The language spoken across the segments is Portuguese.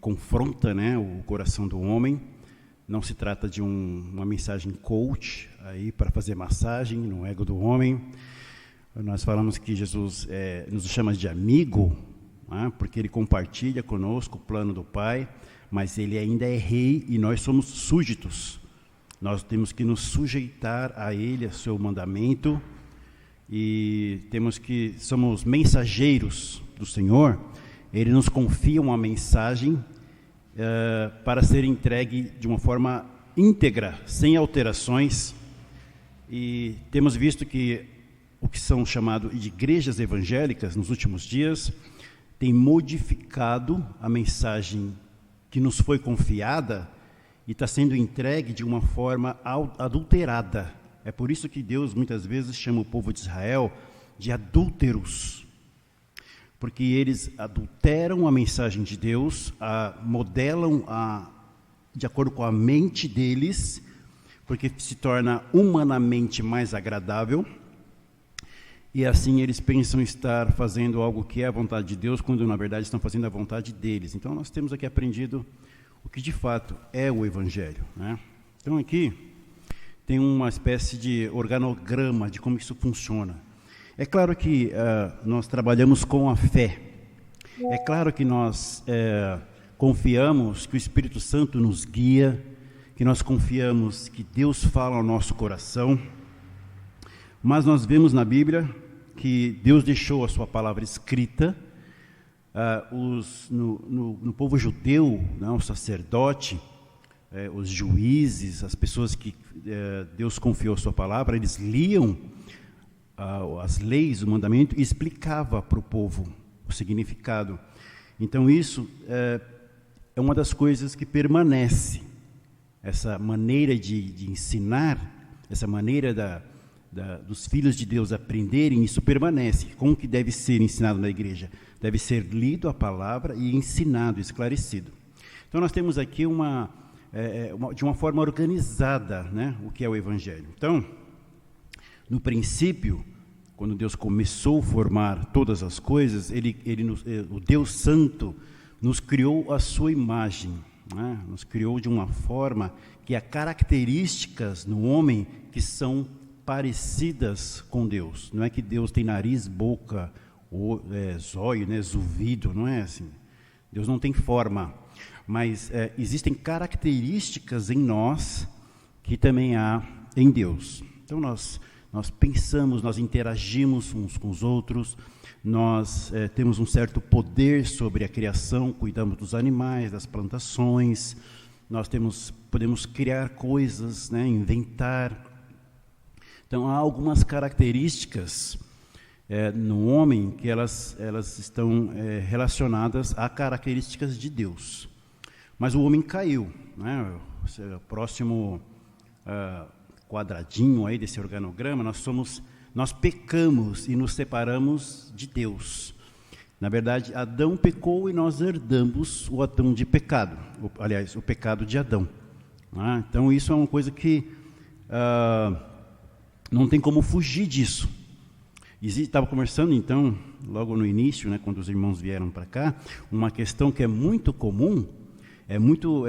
confronta, né, o coração do homem. Não se trata de uma mensagem coach aí para fazer massagem no ego do homem. Nós falamos que Jesus nos chama de amigo, né, porque ele compartilha conosco o plano do Pai, mas ele ainda é rei e nós somos súditos. Nós temos que nos sujeitar a ele, a seu mandamento, e somos mensageiros do Senhor. Ele nos confia uma mensagem para ser entregue de uma forma íntegra, sem alterações, e temos visto que o que são chamados de igrejas evangélicas nos últimos dias tem modificado a mensagem que nos foi confiada e está sendo entregue de uma forma adulterada. É por isso que Deus muitas vezes chama o povo de Israel de adúlteros, porque eles adulteram a mensagem de Deus, modelam de acordo com a mente deles, porque se torna humanamente mais agradável, e assim eles pensam estar fazendo algo que é a vontade de Deus, quando na verdade estão fazendo a vontade deles. Então nós temos aqui aprendido o que de fato é o Evangelho, né? Então aqui tem uma espécie de organograma de como isso funciona. É claro que nós trabalhamos com a fé. É claro que nós confiamos que o Espírito Santo nos guia, que nós confiamos que Deus fala ao nosso coração, mas nós vemos na Bíblia que Deus deixou a sua palavra escrita. No povo judeu, né, o sacerdote, os juízes, as pessoas que Deus confiou a sua palavra, eles liam as leis, o mandamento, e explicava para o povo o significado. Então isso é uma das coisas que permanece, essa maneira de ensinar, essa maneira dos filhos de Deus aprenderem, isso permanece. Como que deve ser ensinado na igreja? Deve ser lido a palavra e ensinado, esclarecido. Então nós temos aqui de uma forma organizada, né, o que é o Evangelho. Então, no princípio, quando Deus começou a formar todas as coisas, o Deus Santo nos criou a sua imagem, né? Nos criou de uma forma que há características no homem que são parecidas com Deus. Não é que Deus tem nariz, boca, zóio, né, zuvido, não é assim. Deus não tem forma, mas existem características em nós que também há em Deus. Então nós pensamos, nós interagimos uns com os outros, nós temos um certo poder sobre a criação, cuidamos dos animais, das plantações, podemos criar coisas, né, inventar. Então há algumas características no homem que elas estão relacionadas a características de Deus. Mas o homem caiu, né? O próximo quadradinho aí desse organograma, nós pecamos e nos separamos de Deus. Na verdade, Adão pecou e nós herdamos o Adão de pecado, o pecado de Adão. Então isso é uma coisa que não tem como fugir disso. Estava conversando então, logo no início, né, quando os irmãos vieram para cá, uma questão que é muito comum, muito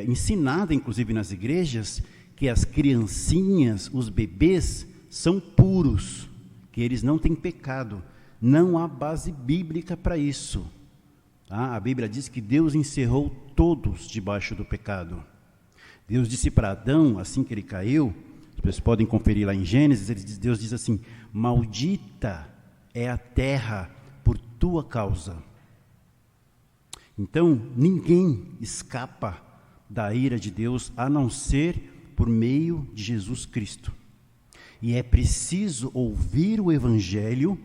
ensinada inclusive nas igrejas, que as criancinhas, os bebês, são puros, que eles não têm pecado. Não há base bíblica para isso. A Bíblia diz que Deus encerrou todos debaixo do pecado. Deus disse para Adão, assim que ele caiu, vocês podem conferir lá em Gênesis, Deus diz assim: maldita é a terra por tua causa. Então, ninguém escapa da ira de Deus, a não ser por meio de Jesus Cristo. E é preciso ouvir o Evangelho,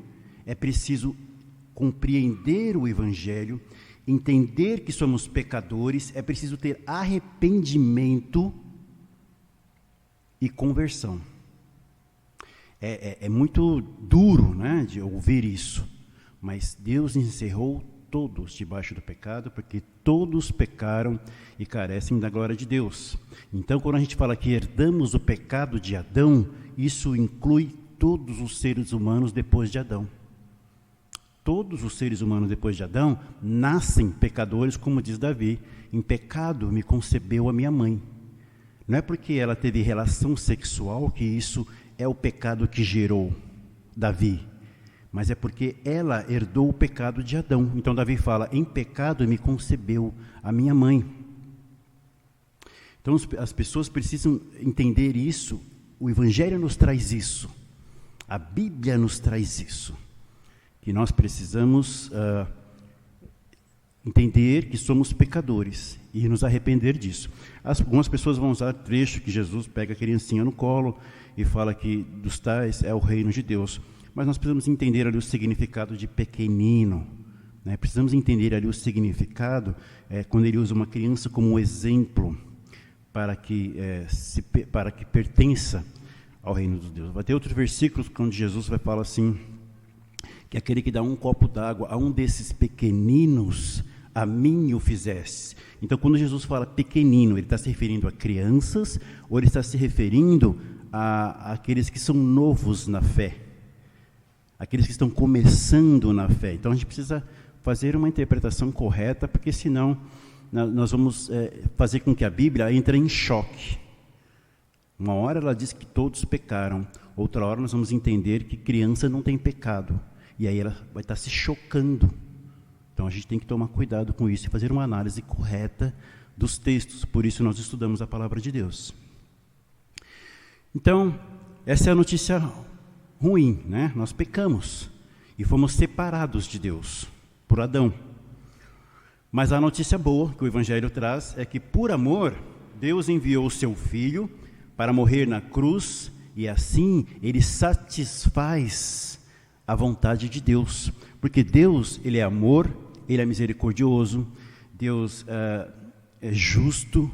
é preciso compreender o Evangelho, entender que somos pecadores, é preciso ter arrependimento e conversão. É muito duro, né, de ouvir isso, mas Deus encerrou todos debaixo do pecado, porque todos pecaram e carecem da glória de Deus. Então, quando a gente fala que herdamos o pecado de Adão, isso inclui todos os seres humanos depois de Adão. Todos os seres humanos depois de Adão nascem pecadores, como diz Davi, em pecado me concebeu a minha mãe. Não é porque ela teve relação sexual que isso é o pecado que gerou Davi, mas é porque ela herdou o pecado de Adão. Então Davi fala, em pecado me concebeu a minha mãe. Então as pessoas precisam entender isso, o Evangelho nos traz isso, a Bíblia nos traz isso, que nós precisamos entender que somos pecadores e nos arrepender disso. Algumas pessoas vão usar trecho que Jesus pega a criancinha no colo e fala que dos tais é o reino de Deus. Mas nós precisamos entender ali o significado de pequenino, né? Precisamos entender ali o significado quando ele usa uma criança como um exemplo para que pertença ao reino de Deus. Vai ter outros versículos onde Jesus vai falar assim, que aquele que dá um copo d'água a um desses pequeninos, a mim o fizesse. Então, quando Jesus fala pequenino, ele está se referindo a crianças ou ele está se referindo àqueles que são novos na fé? Aqueles que estão começando na fé. Então, a gente precisa fazer uma interpretação correta, porque senão nós vamos fazer com que a Bíblia entre em choque. Uma hora ela diz que todos pecaram, outra hora nós vamos entender que criança não tem pecado, e aí ela vai estar se chocando. Então a gente tem que tomar cuidado com isso e fazer uma análise correta dos textos, por isso nós estudamos a palavra de Deus. Então, essa é a notícia ruim, né? Nós pecamos e fomos separados de Deus por Adão. Mas a notícia boa que o Evangelho traz é que, por amor, Deus enviou o seu Filho para morrer na cruz, e assim ele satisfaz a vontade de Deus, porque Deus, ele é amor, ele é misericordioso, Deus é justo,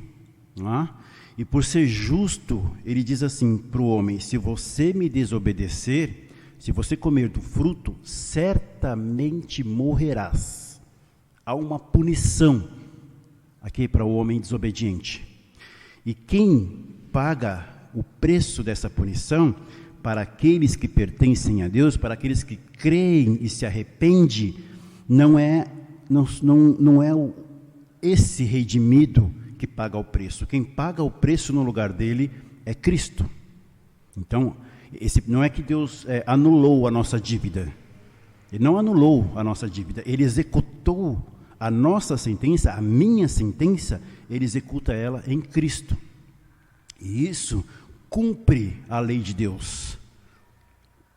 não é? E por ser justo, ele diz assim para o homem, se você me desobedecer, se você comer do fruto, certamente morrerás. Há uma punição aqui para o homem desobediente. E quem paga o preço dessa punição, para aqueles que pertencem a Deus, para aqueles que creem e se arrependem, não é esse redimido que paga o preço. Quem paga o preço no lugar dele é Cristo. Então, não é que Deus anulou a nossa dívida. Ele não anulou a nossa dívida, ele executou a nossa sentença, a minha sentença, ele executa ela em Cristo. E isso cumpre a lei de Deus.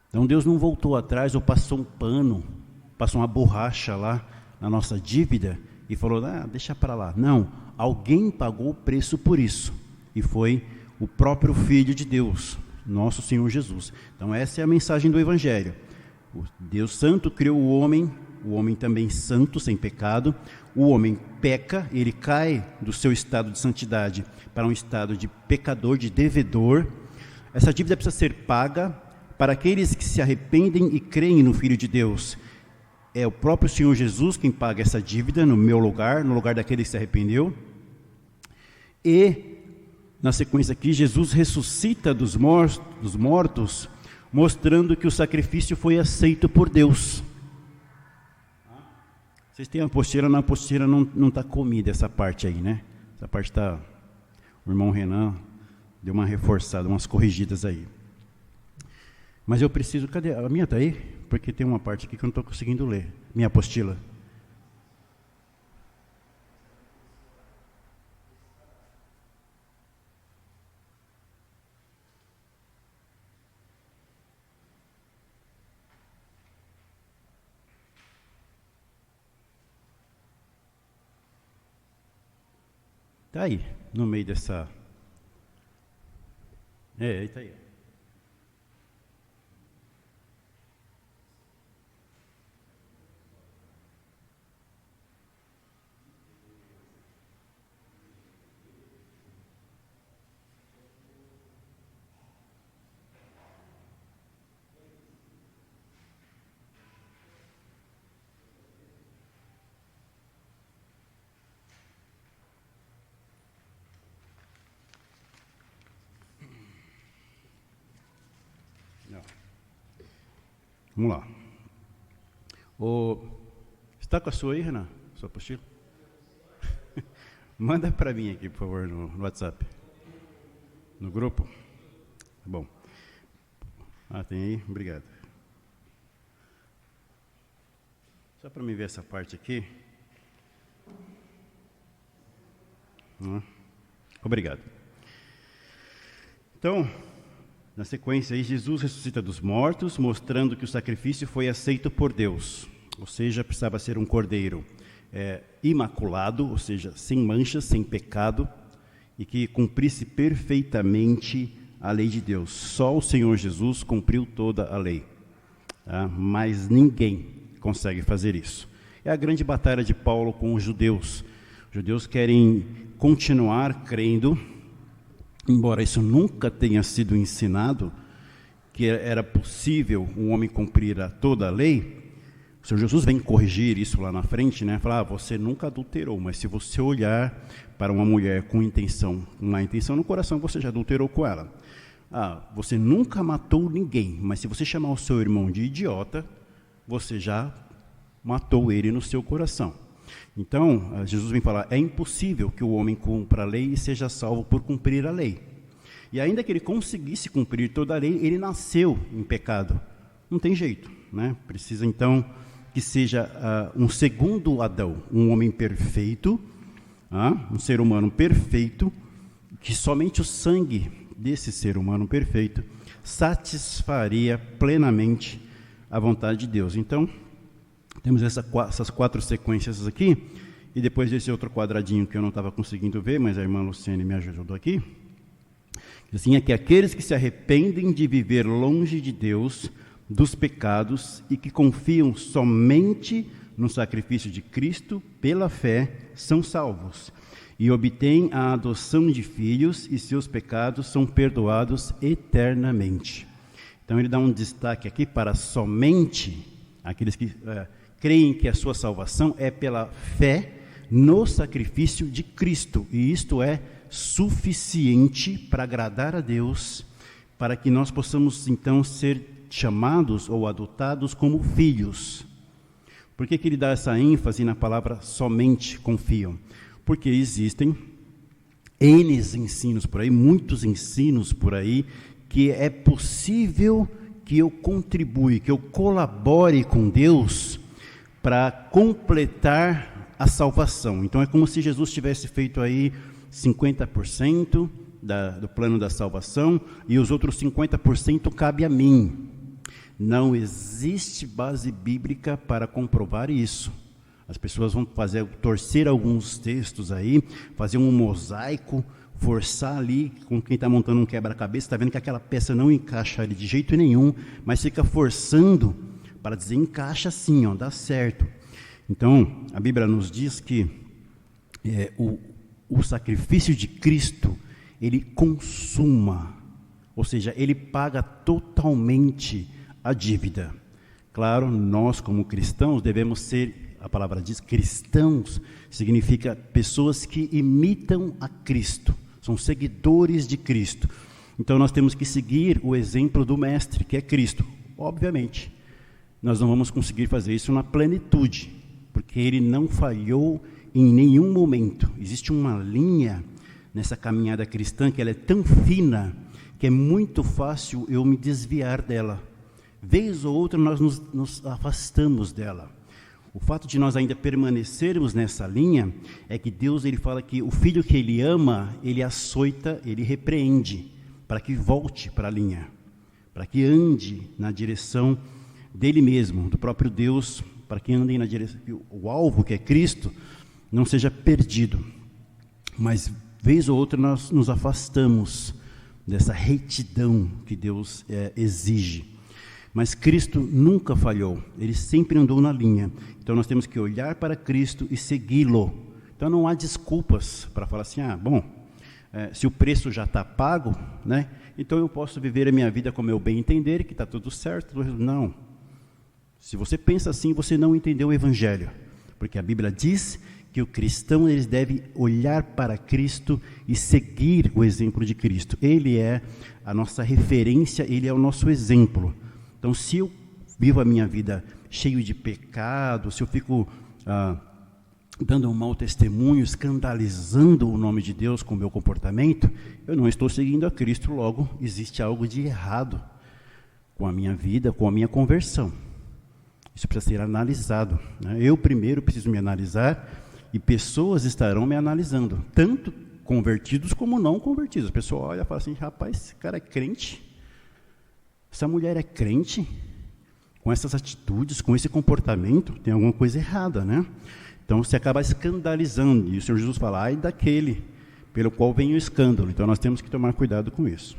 Então Deus não voltou atrás ou passou um pano, passou uma borracha lá na nossa dívida e falou, deixa para lá. Não, alguém pagou o preço por isso, e foi o próprio Filho de Deus, nosso Senhor Jesus. Então essa é a mensagem do Evangelho. O Deus Santo criou o homem também santo, sem pecado. O homem peca, ele cai do seu estado de santidade para um estado de pecador, de devedor. Essa dívida precisa ser paga para aqueles que se arrependem e creem no Filho de Deus. É o próprio Senhor Jesus quem paga essa dívida no meu lugar, no lugar daquele que se arrependeu. E, na sequência aqui, Jesus ressuscita dos mortos, mostrando que o sacrifício foi aceito por Deus. Vocês têm a apostila, na apostila não está comida essa parte aí, né? Essa parte está... O irmão Renan deu uma reforçada, umas corrigidas aí. Mas eu preciso... Cadê? A minha está aí? Porque tem uma parte aqui que eu não estou conseguindo ler. Minha apostila. Está aí, no meio dessa... está aí. Vamos lá. Está com a sua aí, Renan? Sua apostila? Manda para mim aqui, por favor, no WhatsApp. No grupo? Bom. Tem aí? Obrigado. Só para mim ver essa parte aqui. Obrigado. Então, na sequência aí, Jesus ressuscita dos mortos, mostrando que o sacrifício foi aceito por Deus. Ou seja, precisava ser um cordeiro imaculado, ou seja, sem manchas, sem pecado, e que cumprisse perfeitamente a lei de Deus. Só o Senhor Jesus cumpriu toda a lei, tá? Mas ninguém consegue fazer isso. É a grande batalha de Paulo com os judeus. Os judeus querem continuar crendo, embora isso nunca tenha sido ensinado, que era possível um homem cumprir toda a lei. O Senhor Jesus vem corrigir isso lá na frente, né? Falar, você nunca adulterou, mas se você olhar para uma mulher com má intenção no coração, você já adulterou com ela. Você nunca matou ninguém, mas se você chamar o seu irmão de idiota, você já matou ele no seu coração. Então, Jesus vem falar, é impossível que o homem cumpra a lei e seja salvo por cumprir a lei. E ainda que ele conseguisse cumprir toda a lei, ele nasceu em pecado. Não tem jeito, né? Precisa então que seja um segundo Adão, um homem perfeito, um ser humano perfeito, que somente o sangue desse ser humano perfeito satisfaria plenamente a vontade de Deus. Então, temos essas 4 sequências aqui, e depois desse outro quadradinho que eu não estava conseguindo ver, mas a irmã Luciene me ajudou aqui, assim, é que aqueles que se arrependem de viver longe de Deus, dos pecados, e que confiam somente no sacrifício de Cristo, pela fé, são salvos, e obtêm a adoção de filhos, e seus pecados são perdoados eternamente. Então ele dá um destaque aqui para somente aqueles que creem que a sua salvação é pela fé no sacrifício de Cristo, e isto é suficiente para agradar a Deus, para que nós possamos então ser chamados ou adotados como filhos. Por que ele dá essa ênfase na palavra somente confiam? Porque existem N ensinos por aí, muitos ensinos por aí, que é possível que eu contribua, que eu colabore com Deus para completar a salvação. Então é como se Jesus tivesse feito aí 50% do plano da salvação e os outros 50% cabe a mim. Não existe base bíblica para comprovar isso. As pessoas vão torcer alguns textos aí, fazer um mosaico, forçar ali, com quem está montando um quebra-cabeça, está vendo que aquela peça não encaixa ali de jeito nenhum, mas fica forçando para dizer, encaixa sim, dá certo. Então, a Bíblia nos diz que o sacrifício de Cristo, ele consuma, ou seja, ele paga totalmente a dívida. Claro, nós como cristãos devemos ser, a palavra diz, cristãos significa pessoas que imitam a Cristo, são seguidores de Cristo. Então nós temos que seguir o exemplo do Mestre, que é Cristo. Obviamente, nós não vamos conseguir fazer isso na plenitude, porque ele não falhou em nenhum momento. Existe uma linha nessa caminhada cristã que ela é tão fina que é muito fácil eu me desviar dela. Vez ou outra nós nos afastamos dela. O fato de nós ainda permanecermos nessa linha é que Deus, ele fala que o filho que ele ama, ele açoita, ele repreende, para que volte para a linha, para que ande na direção dele mesmo, do próprio Deus, para que andem na direção, o alvo que é Cristo, não seja perdido. Mas vez ou outra nós nos afastamos dessa retidão que Deus exige. Mas Cristo nunca falhou, ele sempre andou na linha. Então nós temos que olhar para Cristo e segui-lo. Então não há desculpas para falar assim, se o preço já está pago, né, então eu posso viver a minha vida como eu bem entender, que está tudo certo. Não. Se você pensa assim, você não entendeu o Evangelho. Porque a Bíblia diz que o cristão ele deve olhar para Cristo e seguir o exemplo de Cristo. Ele é a nossa referência, ele é o nosso exemplo. Então, se eu vivo a minha vida cheio de pecado, se eu fico dando um mau testemunho, escandalizando o nome de Deus com o meu comportamento, eu não estou seguindo a Cristo, logo existe algo de errado com a minha vida, com a minha conversão. Isso precisa ser analisado, né? Eu primeiro preciso me analisar e pessoas estarão me analisando, tanto convertidos como não convertidos. A pessoa olha e fala assim, rapaz, esse cara é crente? Essa mulher é crente? Com essas atitudes, com esse comportamento, tem alguma coisa errada, né? Então você acaba escandalizando, e o Senhor Jesus fala, ai daquele pelo qual vem o escândalo. Então nós temos que tomar cuidado com isso.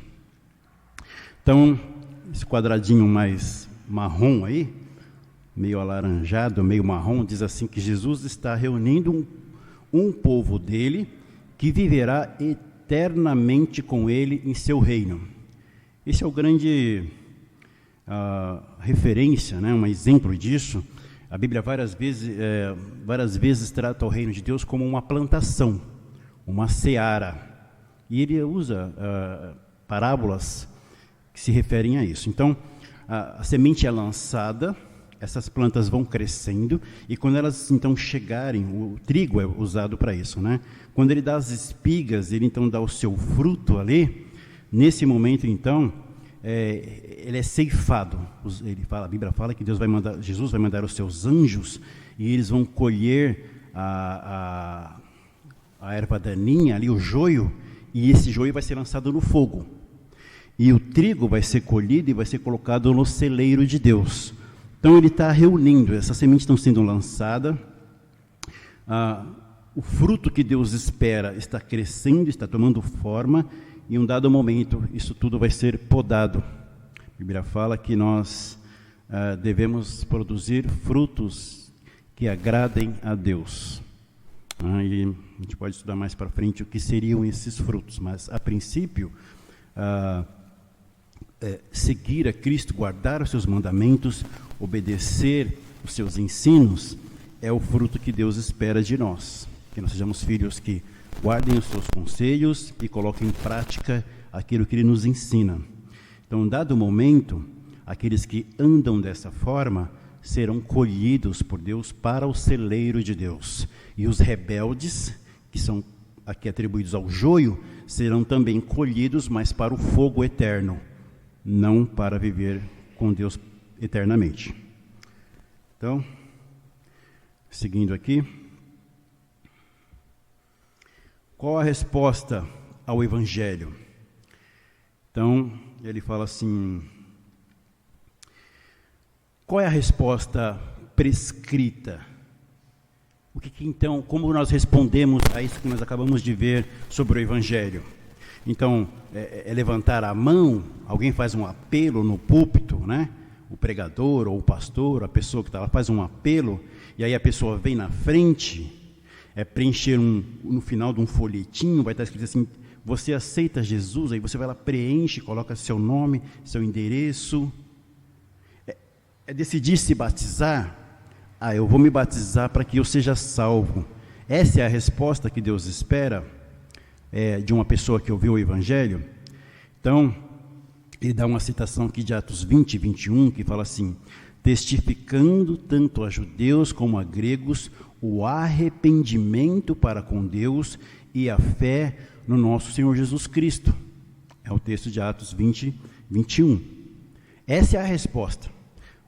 Então, esse quadradinho mais marrom aí, meio alaranjado, meio marrom, diz assim que Jesus está reunindo um povo dele que viverá eternamente com ele em seu reino. Esse é o grande referência, né, um exemplo disso. A Bíblia várias vezes trata o reino de Deus como uma plantação, uma seara. E ele usa parábolas que se referem a isso. Então, a semente é lançada, essas plantas vão crescendo, e quando elas então chegarem, o trigo é usado para isso, né? Quando ele dá as espigas, ele então dá o seu fruto ali, nesse momento então, ele é ceifado. A Bíblia fala que Jesus vai mandar os seus anjos, e eles vão colher a erva daninha ali, o joio, e esse joio vai ser lançado no fogo. E o trigo vai ser colhido e vai ser colocado no celeiro de Deus. Então ele está reunindo, essas sementes estão sendo lançadas, o fruto que Deus espera está crescendo, está tomando forma, e em um dado momento isso tudo vai ser podado. A Bíblia fala que nós devemos produzir frutos que agradem a Deus. E a gente pode estudar mais para frente o que seriam esses frutos, mas a princípio, seguir a Cristo, guardar os seus mandamentos, obedecer os seus ensinos, é o fruto que Deus espera de nós, que nós sejamos filhos que guardem os seus conselhos e coloquem em prática aquilo que Ele nos ensina. Então, dado momento, aqueles que andam dessa forma serão colhidos por Deus para o celeiro de Deus, e os rebeldes, que são aqui atribuídos ao joio, serão também colhidos, mas para o fogo eterno, não para viver com Deus eternamente. Então, seguindo aqui, qual a resposta ao Evangelho? Então, ele fala assim, qual é a resposta prescrita? Então, como nós respondemos a isso que nós acabamos de ver sobre o Evangelho? Então, é levantar a mão, alguém faz um apelo no púlpito, né? O pregador ou o pastor, a pessoa que está lá faz um apelo, e aí a pessoa vem na frente, preencher no final de um folhetinho, vai estar escrito assim, você aceita Jesus? Aí você vai lá, preenche, coloca seu nome, seu endereço. É decidir se batizar. Eu vou me batizar para que eu seja salvo. Essa é a resposta que Deus espera de uma pessoa que ouviu o Evangelho. Então, ele dá uma citação aqui de Atos 20, 21, que fala assim, testificando tanto a judeus como a gregos o arrependimento para com Deus e a fé no nosso Senhor Jesus Cristo. É o texto de Atos 20, 21. Essa é a resposta.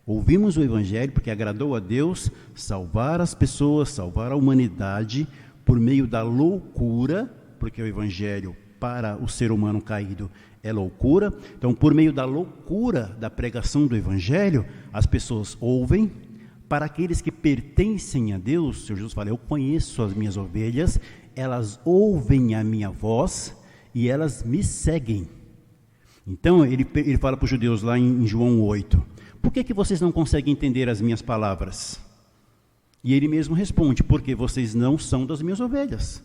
Ouvimos o Evangelho porque agradou a Deus salvar as pessoas, salvar a humanidade por meio da loucura, porque o Evangelho para o ser humano caído é loucura. Então, por meio da loucura da pregação do Evangelho, as pessoas ouvem. Para aqueles que pertencem a Deus, o Senhor Jesus fala, eu conheço as minhas ovelhas, elas ouvem a minha voz e elas me seguem. Então, ele fala para os judeus lá em João 8, por que vocês não conseguem entender as minhas palavras? E ele mesmo responde, porque vocês não são das minhas ovelhas.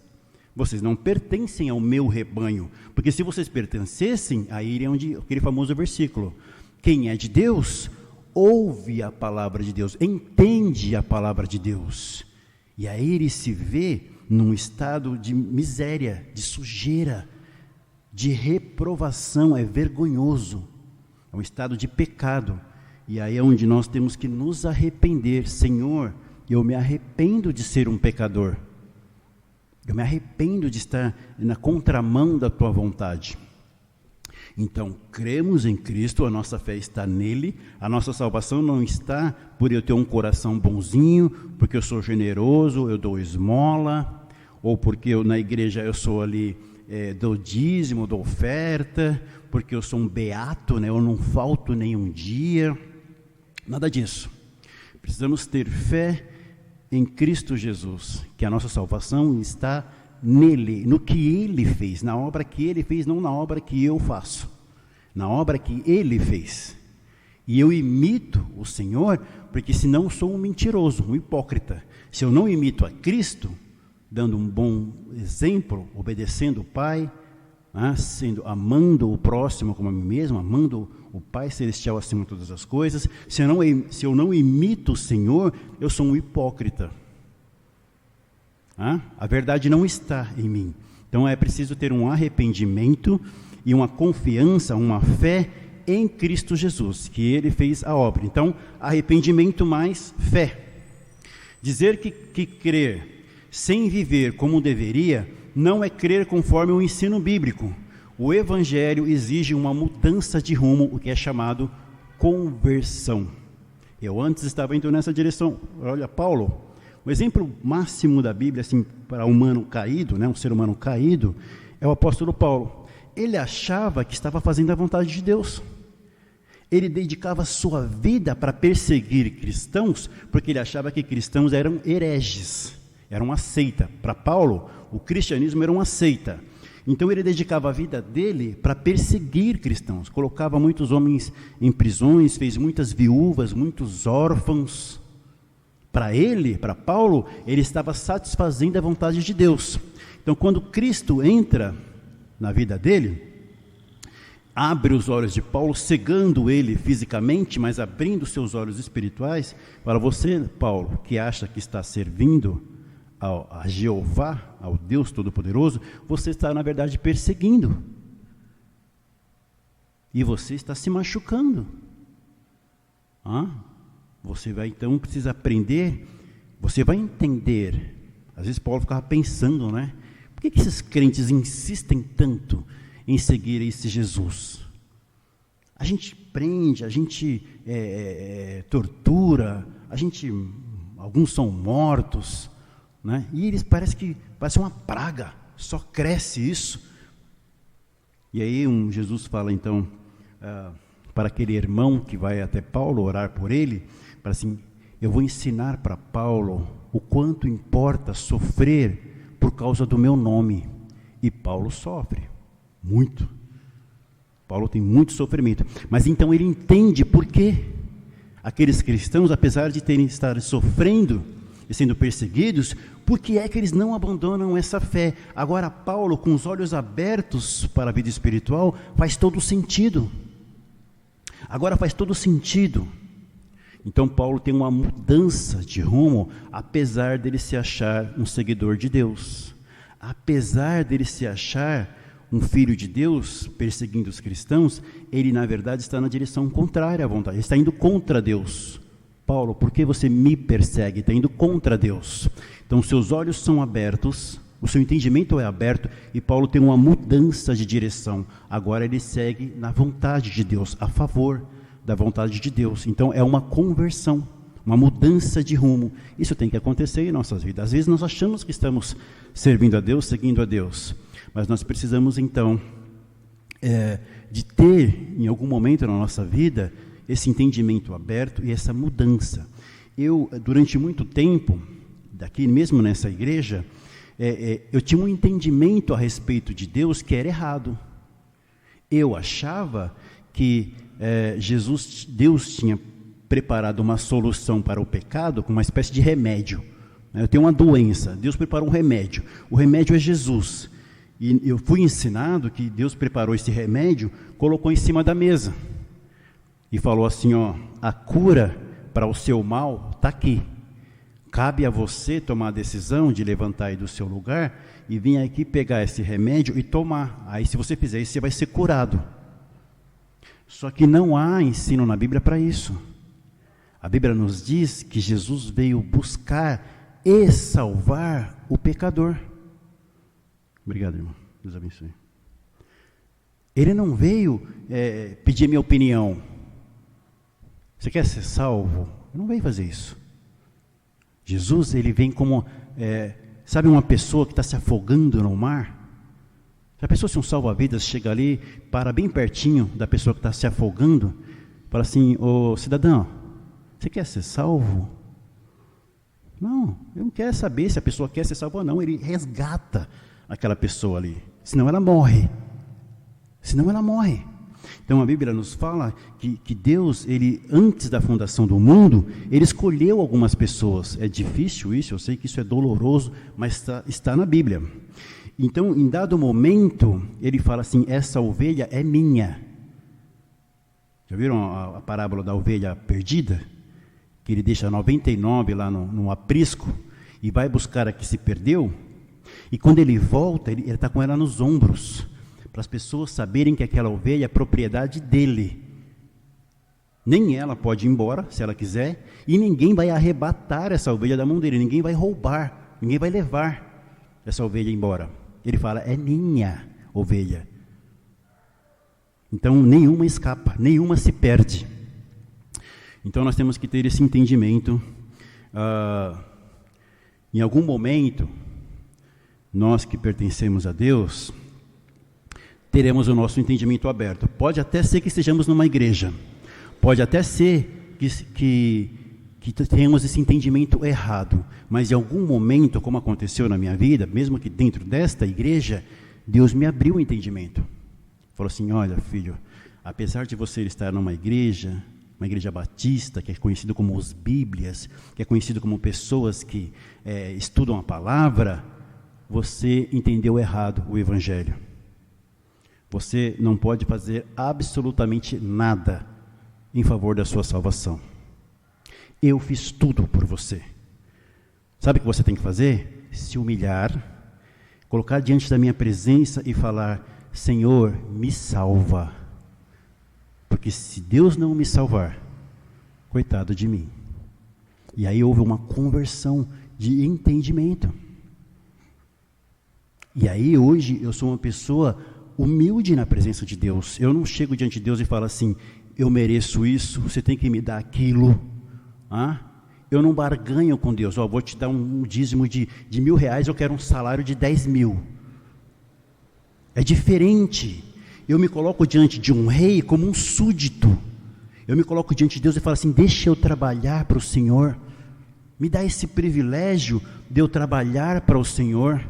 Vocês não pertencem ao meu rebanho. Porque se vocês pertencessem, aí é onde aquele famoso versículo, quem é de Deus, ouve a palavra de Deus, entende a palavra de Deus. E aí ele se vê num estado de miséria, de sujeira, de reprovação, é vergonhoso, é um estado de pecado. E aí é onde nós temos que nos arrepender. Senhor, eu me arrependo de ser um pecador. Eu me arrependo de estar na contramão da tua vontade. Então, cremos em Cristo, a nossa fé está nele, a nossa salvação não está por eu ter um coração bonzinho, porque eu sou generoso, eu dou esmola, ou porque na igreja eu sou ali, dou dízimo, dou oferta, porque eu sou um beato, né? Eu não falto nenhum dia, nada disso. Precisamos ter fé em Cristo Jesus, que a nossa salvação está nele, no que ele fez, na obra que ele fez, não na obra que eu faço, na obra que ele fez. E eu imito o Senhor, porque senão eu sou um mentiroso, um hipócrita. Se eu não imito a Cristo, dando um bom exemplo, obedecendo o Pai, amando o próximo como a mim mesmo, amando o Pai Celestial acima de todas as coisas, se eu não imito o Senhor, eu sou um hipócrita. A verdade não está em mim. Então é preciso ter um arrependimento e uma confiança, uma fé em Cristo Jesus, que ele fez a obra. Então, arrependimento mais fé. Dizer que crer sem viver como deveria, não é crer conforme o ensino bíblico. O Evangelho exige uma mudança de rumo, o que é chamado conversão. Eu antes estava indo nessa direção. Olha, Paulo, o exemplo máximo da Bíblia, assim, para um humano caído, né, um ser humano caído, é o apóstolo Paulo. Ele achava que estava fazendo a vontade de Deus. Ele dedicava sua vida para perseguir cristãos, porque ele achava que cristãos eram hereges, eram uma seita. Para Paulo, o cristianismo era uma seita. Então ele dedicava a vida dele para perseguir cristãos, colocava muitos homens em prisões, fez muitas viúvas, muitos órfãos. Para ele, para Paulo, ele estava satisfazendo a vontade de Deus. Então quando Cristo entra na vida dele, abre os olhos de Paulo, cegando ele fisicamente, mas abrindo seus olhos espirituais, para você, Paulo, que acha que está servindo a Jeová, ao Deus Todo-Poderoso, você está, na verdade, perseguindo. E você está se machucando. Você vai, então, precisa aprender, você vai entender. Às vezes Paulo ficava pensando, né? Por que esses crentes insistem tanto em seguir esse Jesus? A gente prende, a gente tortura, alguns são mortos, né? E eles parece uma praga, só cresce isso. E aí Jesus fala então para aquele irmão que vai até Paulo orar por ele, para assim, eu vou ensinar para Paulo o quanto importa sofrer por causa do meu nome. E Paulo sofre muito. Paulo tem muito sofrimento, mas então ele entende por que aqueles cristãos, apesar de estarem sofrendo e sendo perseguidos, por que é que eles não abandonam essa fé? Agora Paulo, com os olhos abertos para a vida espiritual, faz todo sentido. Agora faz todo sentido. Então Paulo tem uma mudança de rumo, apesar dele se achar um seguidor de Deus, apesar dele se achar um filho de Deus, perseguindo os cristãos, ele na verdade está na direção contrária à vontade, ele está indo contra Deus. Paulo, por que você me persegue? Está indo contra Deus. Então seus olhos são abertos, o seu entendimento é aberto, e Paulo tem uma mudança de direção. Agora ele segue na vontade de Deus, a favor da vontade de Deus. Então é uma conversão, uma mudança de rumo. Isso tem que acontecer em nossas vidas. Às vezes nós achamos que estamos servindo a Deus, seguindo a Deus, mas nós precisamos então de ter em algum momento na nossa vida esse entendimento aberto e essa mudança. Eu, durante muito tempo, daqui mesmo nessa igreja, eu tinha um entendimento a respeito de Deus que era errado. Eu achava que Deus tinha preparado uma solução para o pecado com uma espécie de remédio. Eu tenho uma doença, Deus preparou um remédio. O remédio é Jesus. E eu fui ensinado que Deus preparou esse remédio, colocou em cima da mesa. E falou assim, a cura para o seu mal está aqui. Cabe a você tomar a decisão de levantar aí do seu lugar e vir aqui pegar esse remédio e tomar. Aí se você fizer isso, você vai ser curado. Só que não há ensino na Bíblia para isso. A Bíblia nos diz que Jesus veio buscar e salvar o pecador. Obrigado, irmão. Deus abençoe. Ele não veio pedir minha opinião. Você quer ser salvo? Ele não veio fazer isso. Jesus, ele vem como, sabe, uma pessoa que está se afogando no mar? Já pensou se um salva-vidas chega ali, para bem pertinho da pessoa que está se afogando, fala assim: ô cidadão, você quer ser salvo? Não, ele não quer saber se a pessoa quer ser salva ou não, ele resgata aquela pessoa ali, senão ela morre. Então a Bíblia nos fala que Deus, ele, antes da fundação do mundo, ele escolheu algumas pessoas. É difícil isso, eu sei que isso é doloroso, mas está na Bíblia. Então, em dado momento, ele fala assim: essa ovelha é minha. Já viram a parábola da ovelha perdida? Que ele deixa 99 lá no aprisco e vai buscar a que se perdeu. E quando ele volta, ele está com ela nos ombros, para as pessoas saberem que aquela ovelha é propriedade dele. Nem ela pode ir embora, se ela quiser, e ninguém vai arrebatar essa ovelha da mão dele, ninguém vai roubar, ninguém vai levar essa ovelha embora. Ele fala: é minha ovelha. Então nenhuma escapa, nenhuma se perde. Então nós temos que ter esse entendimento. Em algum momento, nós que pertencemos a Deus, teremos o nosso entendimento aberto. Pode até ser que estejamos numa igreja, pode até ser que tenhamos esse entendimento errado, mas em algum momento, como aconteceu na minha vida, mesmo que dentro desta igreja, Deus me abriu o entendimento. Falou assim: olha, filho, apesar de você estar numa igreja, uma igreja batista, que é conhecido como os Bíblias, que é conhecido como pessoas que estudam a palavra, você entendeu errado o Evangelho. Você não pode fazer absolutamente nada em favor da sua salvação. Eu fiz tudo por você. Sabe o que você tem que fazer? Se humilhar, colocar diante da minha presença e falar: Senhor, me salva. Porque se Deus não me salvar, coitado de mim. E aí houve uma conversão de entendimento. E aí hoje eu sou uma pessoa humilde na presença de Deus. Eu não chego diante de Deus e falo assim: eu mereço isso, você tem que me dar aquilo. Eu não barganho com Deus: vou te dar um dízimo de R$1.000, eu quero um salário de 10.000. É diferente. Eu me coloco diante de um rei como um súdito. Eu me coloco diante de Deus e falo assim: deixa eu trabalhar para o Senhor. Me dá esse privilégio de eu trabalhar para o Senhor.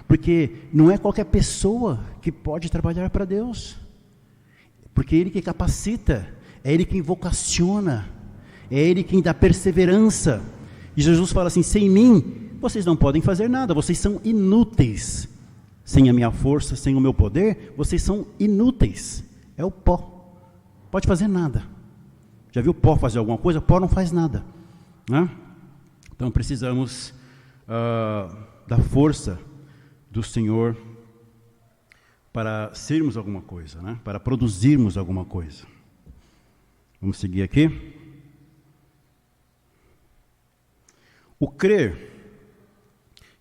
Porque não é qualquer pessoa que pode trabalhar para Deus. Porque é Ele que capacita, é Ele quem vocaciona, é Ele quem dá perseverança. E Jesus fala assim: sem mim, vocês não podem fazer nada, vocês são inúteis. Sem a minha força, sem o meu poder, vocês são inúteis. É o pó, pode fazer nada. Já viu o pó fazer alguma coisa? O pó não faz nada, né? Então precisamos da força do Senhor para sermos alguma coisa, né? Para produzirmos alguma coisa. Vamos seguir aqui. O crer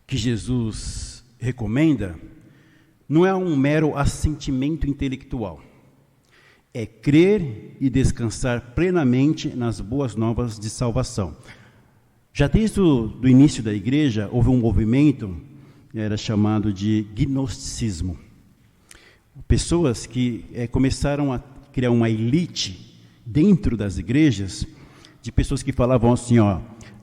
que Jesus recomenda não é um mero assentimento intelectual. É crer e descansar plenamente nas boas novas de salvação. Já desde o início da igreja, houve um movimento, era chamado de gnosticismo. Pessoas que começaram a criar uma elite dentro das igrejas, de pessoas que falavam assim: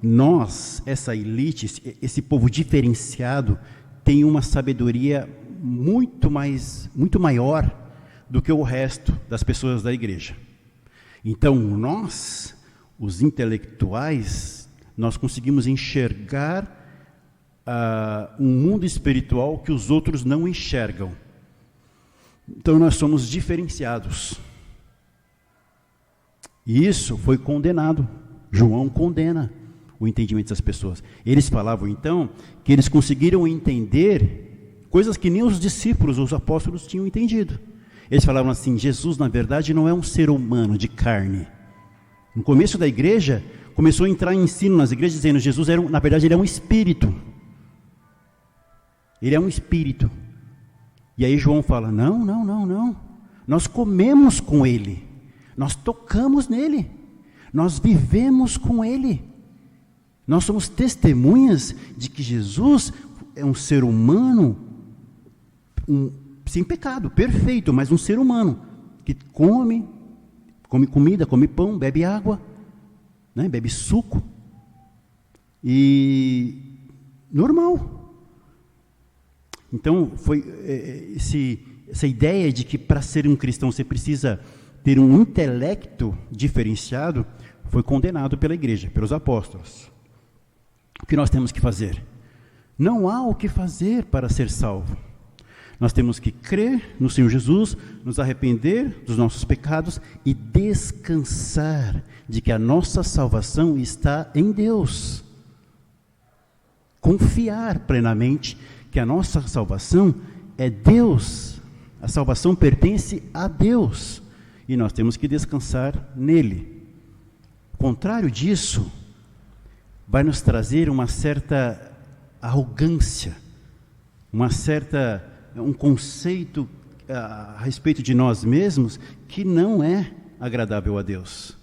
nós, essa elite, esse povo diferenciado, tem uma sabedoria muito maior do que o resto das pessoas da igreja. Então nós, os intelectuais, nós conseguimos enxergar um mundo espiritual que os outros não enxergam. Então nós somos diferenciados. E isso foi condenado. João condena o entendimento das pessoas. Eles falavam então que eles conseguiram entender coisas que nem os discípulos, os apóstolos tinham entendido. Eles falavam assim: Jesus na verdade não é um ser humano de carne. No começo da igreja, começou a entrar ensino nas igrejas dizendo que Jesus, na verdade, ele é um espírito. Ele é um espírito. E aí João fala, não. Nós comemos com ele. Nós tocamos nele. Nós vivemos com ele. Nós somos testemunhas de que Jesus é um ser humano, sem pecado, perfeito, mas um ser humano, que come comida, come pão, bebe água, né? Bebe suco, e normal. Então, foi essa ideia de que para ser um cristão você precisa ter um intelecto diferenciado, foi condenado pela igreja, pelos apóstolos. O que nós temos que fazer? Não há o que fazer para ser salvo. Nós temos que crer no Senhor Jesus, nos arrepender dos nossos pecados e descansar de que a nossa salvação está em Deus. Confiar plenamente que a nossa salvação é Deus. A salvação pertence a Deus e nós temos que descansar nele. O contrário disso vai nos trazer uma certa arrogância, um conceito a respeito de nós mesmos que não é agradável a Deus.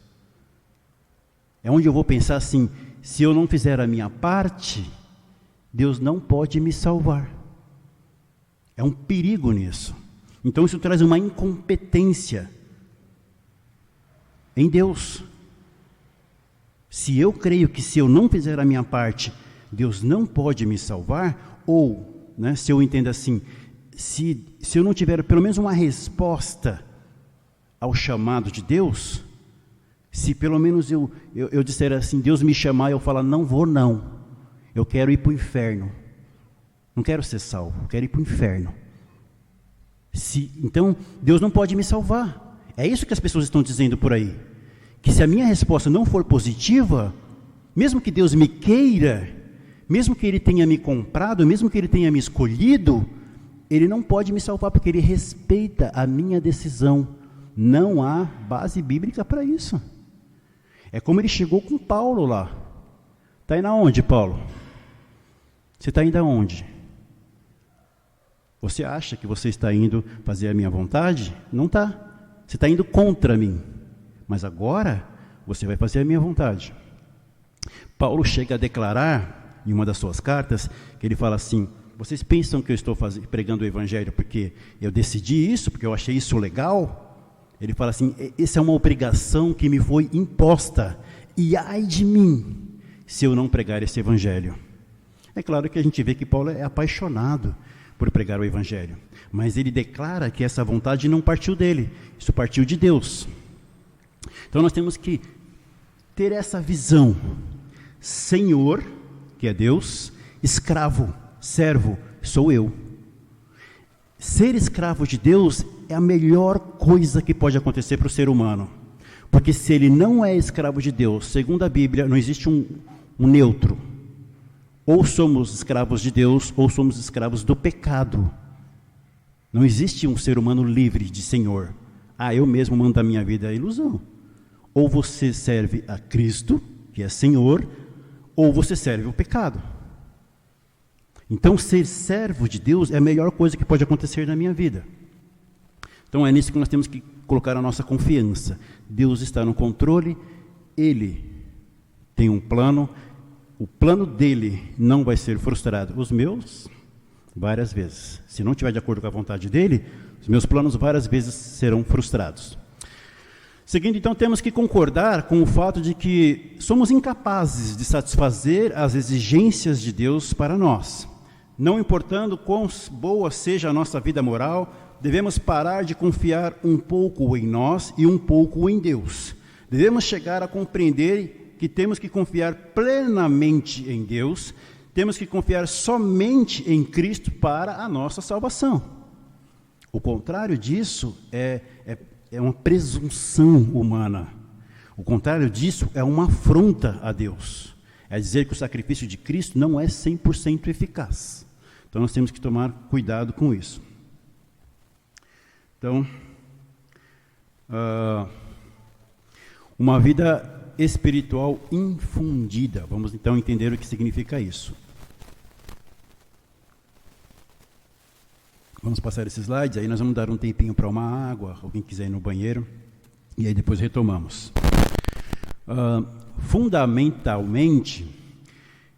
É onde eu vou pensar assim, se eu não fizer a minha parte, Deus não pode me salvar. É um perigo nisso. Então isso traz uma incompetência em Deus. Se eu creio que se eu não fizer a minha parte, Deus não pode me salvar, ou, né, se eu entendo assim, se eu não tiver pelo menos uma resposta ao chamado de Deus, se pelo menos eu disser assim, Deus me chamar, eu falar, não vou não, eu quero ir para o inferno, não quero ser salvo, eu quero ir para o inferno. Então, Deus não pode me salvar. É isso que as pessoas estão dizendo por aí. Que se a minha resposta não for positiva, mesmo que Deus me queira, mesmo que Ele tenha me comprado, mesmo que Ele tenha me escolhido, Ele não pode me salvar, porque Ele respeita a minha decisão. Não há base bíblica para isso. É como Ele chegou com Paulo lá. Está indo aonde, Paulo? Você está indo aonde? Você acha que você está indo fazer a minha vontade? Não está. Você está indo contra mim. Mas agora você vai fazer a minha vontade. Paulo chega a declarar em uma das suas cartas, que ele fala assim, vocês pensam que eu estou pregando o evangelho porque eu decidi isso, porque eu achei isso legal? Ele fala assim, essa é uma obrigação que me foi imposta, e ai de mim, se eu não pregar esse evangelho. É claro que a gente vê que Paulo é apaixonado por pregar o evangelho, mas ele declara que essa vontade não partiu dele, isso partiu de Deus. Então nós temos que ter essa visão, Senhor, que é Deus, escravo, servo, sou eu. Ser escravo de Deus é a melhor coisa que pode acontecer para o ser humano, porque se ele não é escravo de Deus, segundo a Bíblia, não existe um neutro, ou somos escravos de Deus, ou somos escravos do pecado. Não existe um ser humano livre de Senhor. Eu mesmo mando a minha vida, é ilusão. Ou você serve a Cristo, que é Senhor, ou você serve o pecado. Então, ser servo de Deus é a melhor coisa que pode acontecer na minha vida. Então, é nisso que nós temos que colocar a nossa confiança. Deus está no controle, Ele tem um plano, o plano dEle não vai ser frustrado. Os meus, várias vezes. Se não estiver de acordo com a vontade dEle, os meus planos várias vezes serão frustrados. Seguindo, então, temos que concordar com o fato de que somos incapazes de satisfazer as exigências de Deus para nós. Não importando quão boa seja a nossa vida moral, devemos parar de confiar um pouco em nós e um pouco em Deus. Devemos chegar a compreender que temos que confiar plenamente em Deus, temos que confiar somente em Cristo para a nossa salvação. O contrário disso é uma presunção humana. O contrário disso é uma afronta a Deus. É dizer que o sacrifício de Cristo não é 100% eficaz. Então nós temos que tomar cuidado com isso. Então, uma vida espiritual infundida. Vamos então entender o que significa isso. Vamos passar esses slides, aí nós vamos dar um tempinho para uma água, alguém quiser ir no banheiro, e aí depois retomamos. Fundamentalmente,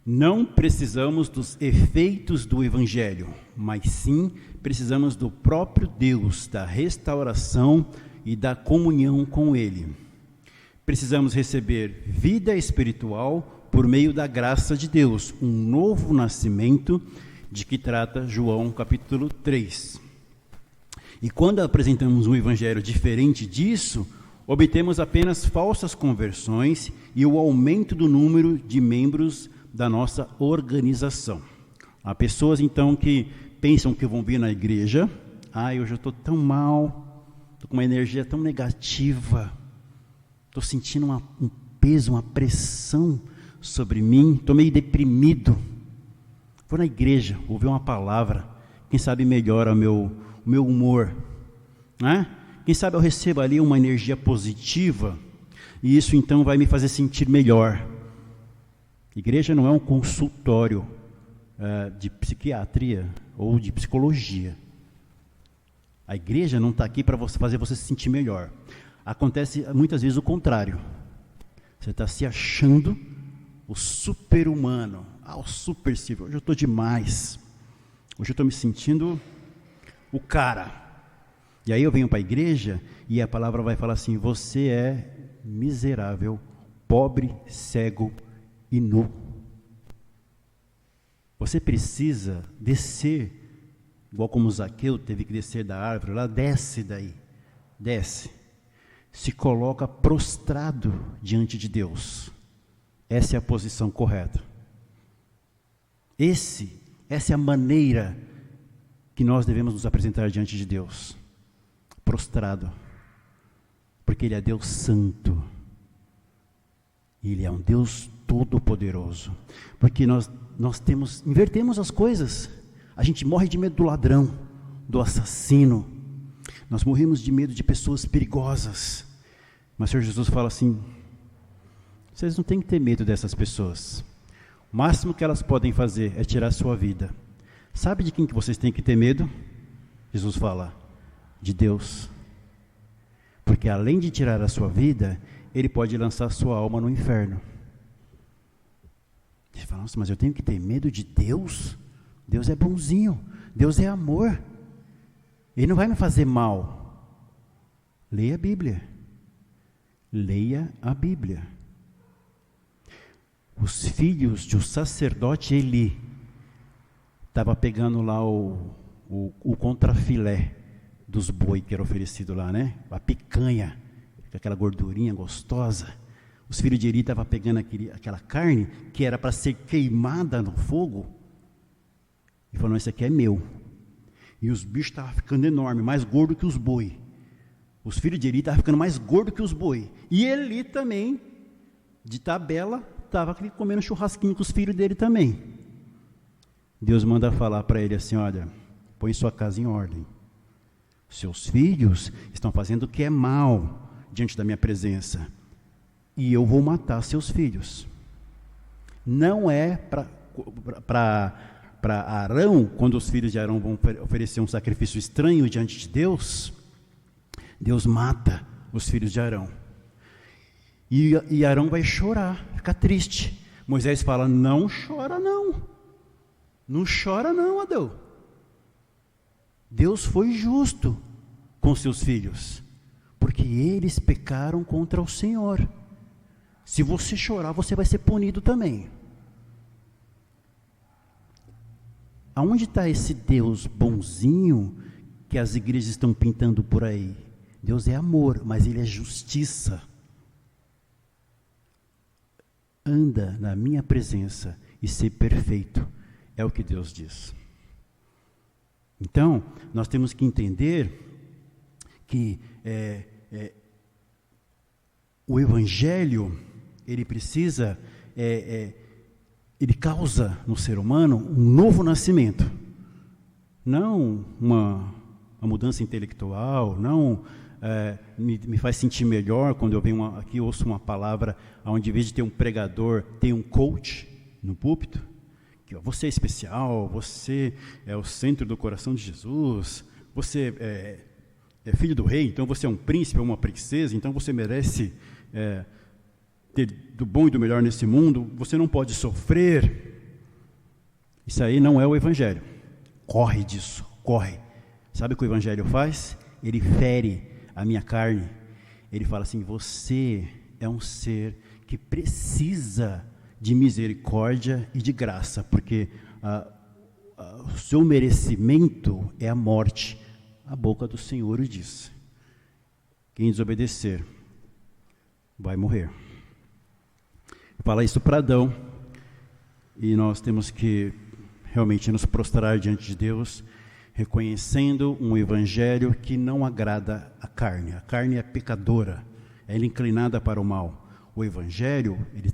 não precisamos dos efeitos do Evangelho, mas sim precisamos do próprio Deus, da restauração e da comunhão com Ele. Precisamos receber vida espiritual por meio da graça de Deus, um novo nascimento de que trata João capítulo 3. E quando apresentamos um evangelho diferente disso, obtemos apenas falsas conversões e o aumento do número de membros da nossa organização. Há pessoas então que pensam que vão vir na igreja, eu já estou tão mal, estou com uma energia tão negativa, estou sentindo um peso, uma pressão sobre mim, estou meio deprimido. Vou na igreja, ouvir uma palavra, quem sabe melhora o meu humor, né? Quem sabe eu recebo ali uma energia positiva, e isso então vai me fazer sentir melhor. Igreja não é um consultório de psiquiatria ou de psicologia. A igreja não está aqui para fazer você se sentir melhor. Acontece muitas vezes o contrário. Você está se achando o super-humano, o super-cível. Hoje eu estou demais. Hoje eu estou me sentindo o cara. E aí eu venho para a igreja e a palavra vai falar assim: você é miserável, pobre, cego e nu. Você precisa descer, igual como Zaqueu teve que descer da árvore lá, desce daí, desce. Se coloca prostrado diante de Deus. Essa é a posição correta. Essa é a maneira que nós devemos nos apresentar diante de Deus. Prostrado. Porque Ele é Deus santo. Ele é um Deus todo-poderoso. Porque nós invertemos as coisas. A gente morre de medo do ladrão, do assassino. Nós morremos de medo de pessoas perigosas. Mas o Senhor Jesus fala assim: vocês não têm que ter medo dessas pessoas. O máximo que elas podem fazer é tirar a sua vida. Sabe de quem que vocês têm que ter medo? Jesus fala: de Deus. Porque além de tirar a sua vida, Ele pode lançar a sua alma no inferno. Você fala: nossa, mas eu tenho que ter medo de Deus? Deus é bonzinho, Deus é amor, Ele não vai me fazer mal. Leia a Bíblia. Leia a Bíblia. Os filhos de um sacerdote Eli estava pegando lá o contrafilé dos boi que era oferecido lá, né? A picanha, aquela gordurinha gostosa. Os filhos de Eli estavam pegando aquela carne que era para ser queimada no fogo e falando: isso aqui é meu. E os bichos estavam ficando enormes, mais gordos que os boi. Os filhos de Eli estavam ficando mais gordos que os boi. E Eli também, de tabela, estava comendo churrasquinho com os filhos dele também. Deus manda falar para ele assim: olha, põe sua casa em ordem. Seus filhos estão fazendo o que é mal diante da minha presença. E eu vou matar seus filhos. Não é para Arão, quando os filhos de Arão vão oferecer um sacrifício estranho diante de Deus, Deus mata os filhos de Arão. E Arão vai chorar, ficar triste. Moisés fala: não chora não. Não chora não, Adão. Deus foi justo com seus filhos, porque eles pecaram contra o Senhor. Se você chorar, você vai ser punido também. Aonde está esse Deus bonzinho que as igrejas estão pintando por aí? Deus é amor, mas Ele é justiça. Anda na minha presença e ser perfeito, é o que Deus diz. Então, nós temos que entender que o Evangelho, ele precisa, ele causa no ser humano um novo nascimento. Não uma mudança intelectual, não me faz sentir melhor quando eu venho aqui ouço uma palavra onde, em vez de ter um pregador, tem um coach no púlpito, que você é especial, você é o centro do coração de Jesus, você é filho do rei, então você é um príncipe ou uma princesa, então você merece ter do bom e do melhor nesse mundo, você não pode sofrer. Isso aí não é o Evangelho. Corre disso, corre. Sabe o que o Evangelho faz? Ele fere a minha carne. Ele fala assim, você é um ser que precisa de misericórdia e de graça, porque o seu merecimento é a morte. A boca do Senhor o diz. Quem desobedecer vai morrer. Fala isso para Adão, e nós temos que realmente nos prostrar diante de Deus, reconhecendo um evangelho que não agrada a carne. A carne é pecadora, ela é inclinada para o mal. O evangelho, ele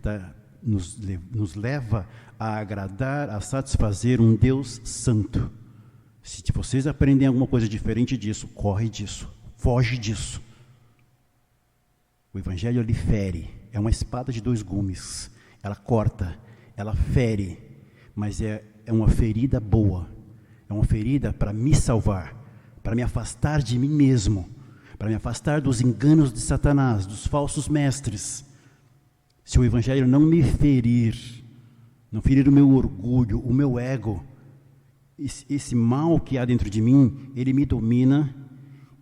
nos leva a agradar, a satisfazer um Deus santo. Se vocês aprendem alguma coisa diferente disso, corre disso, foge disso. O evangelho lhe fere, é uma espada de 2 gumes, ela corta, ela fere, mas é uma ferida boa, é uma ferida para me salvar, para me afastar de mim mesmo, para me afastar dos enganos de Satanás, dos falsos mestres. Se o evangelho não me ferir, não ferir o meu orgulho, o meu ego, esse mal que há dentro de mim, ele me domina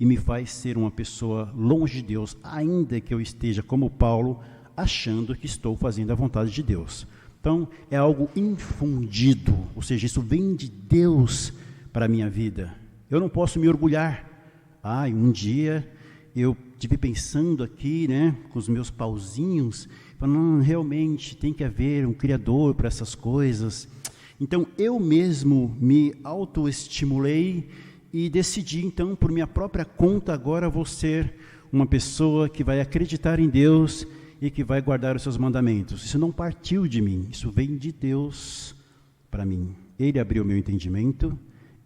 e me faz ser uma pessoa longe de Deus, ainda que eu esteja como Paulo, achando que estou fazendo a vontade de Deus. Então, é algo infundido, ou seja, isso vem de Deus para a minha vida. Eu não posso me orgulhar. Um dia eu estive pensando aqui, com os meus pauzinhos, falando, realmente tem que haver um Criador para essas coisas. Então, eu mesmo me autoestimulei e decidi, então, por minha própria conta, agora vou ser uma pessoa que vai acreditar em Deus e que vai guardar os seus mandamentos. Isso não partiu de mim, isso vem de Deus para mim. Ele abriu meu entendimento,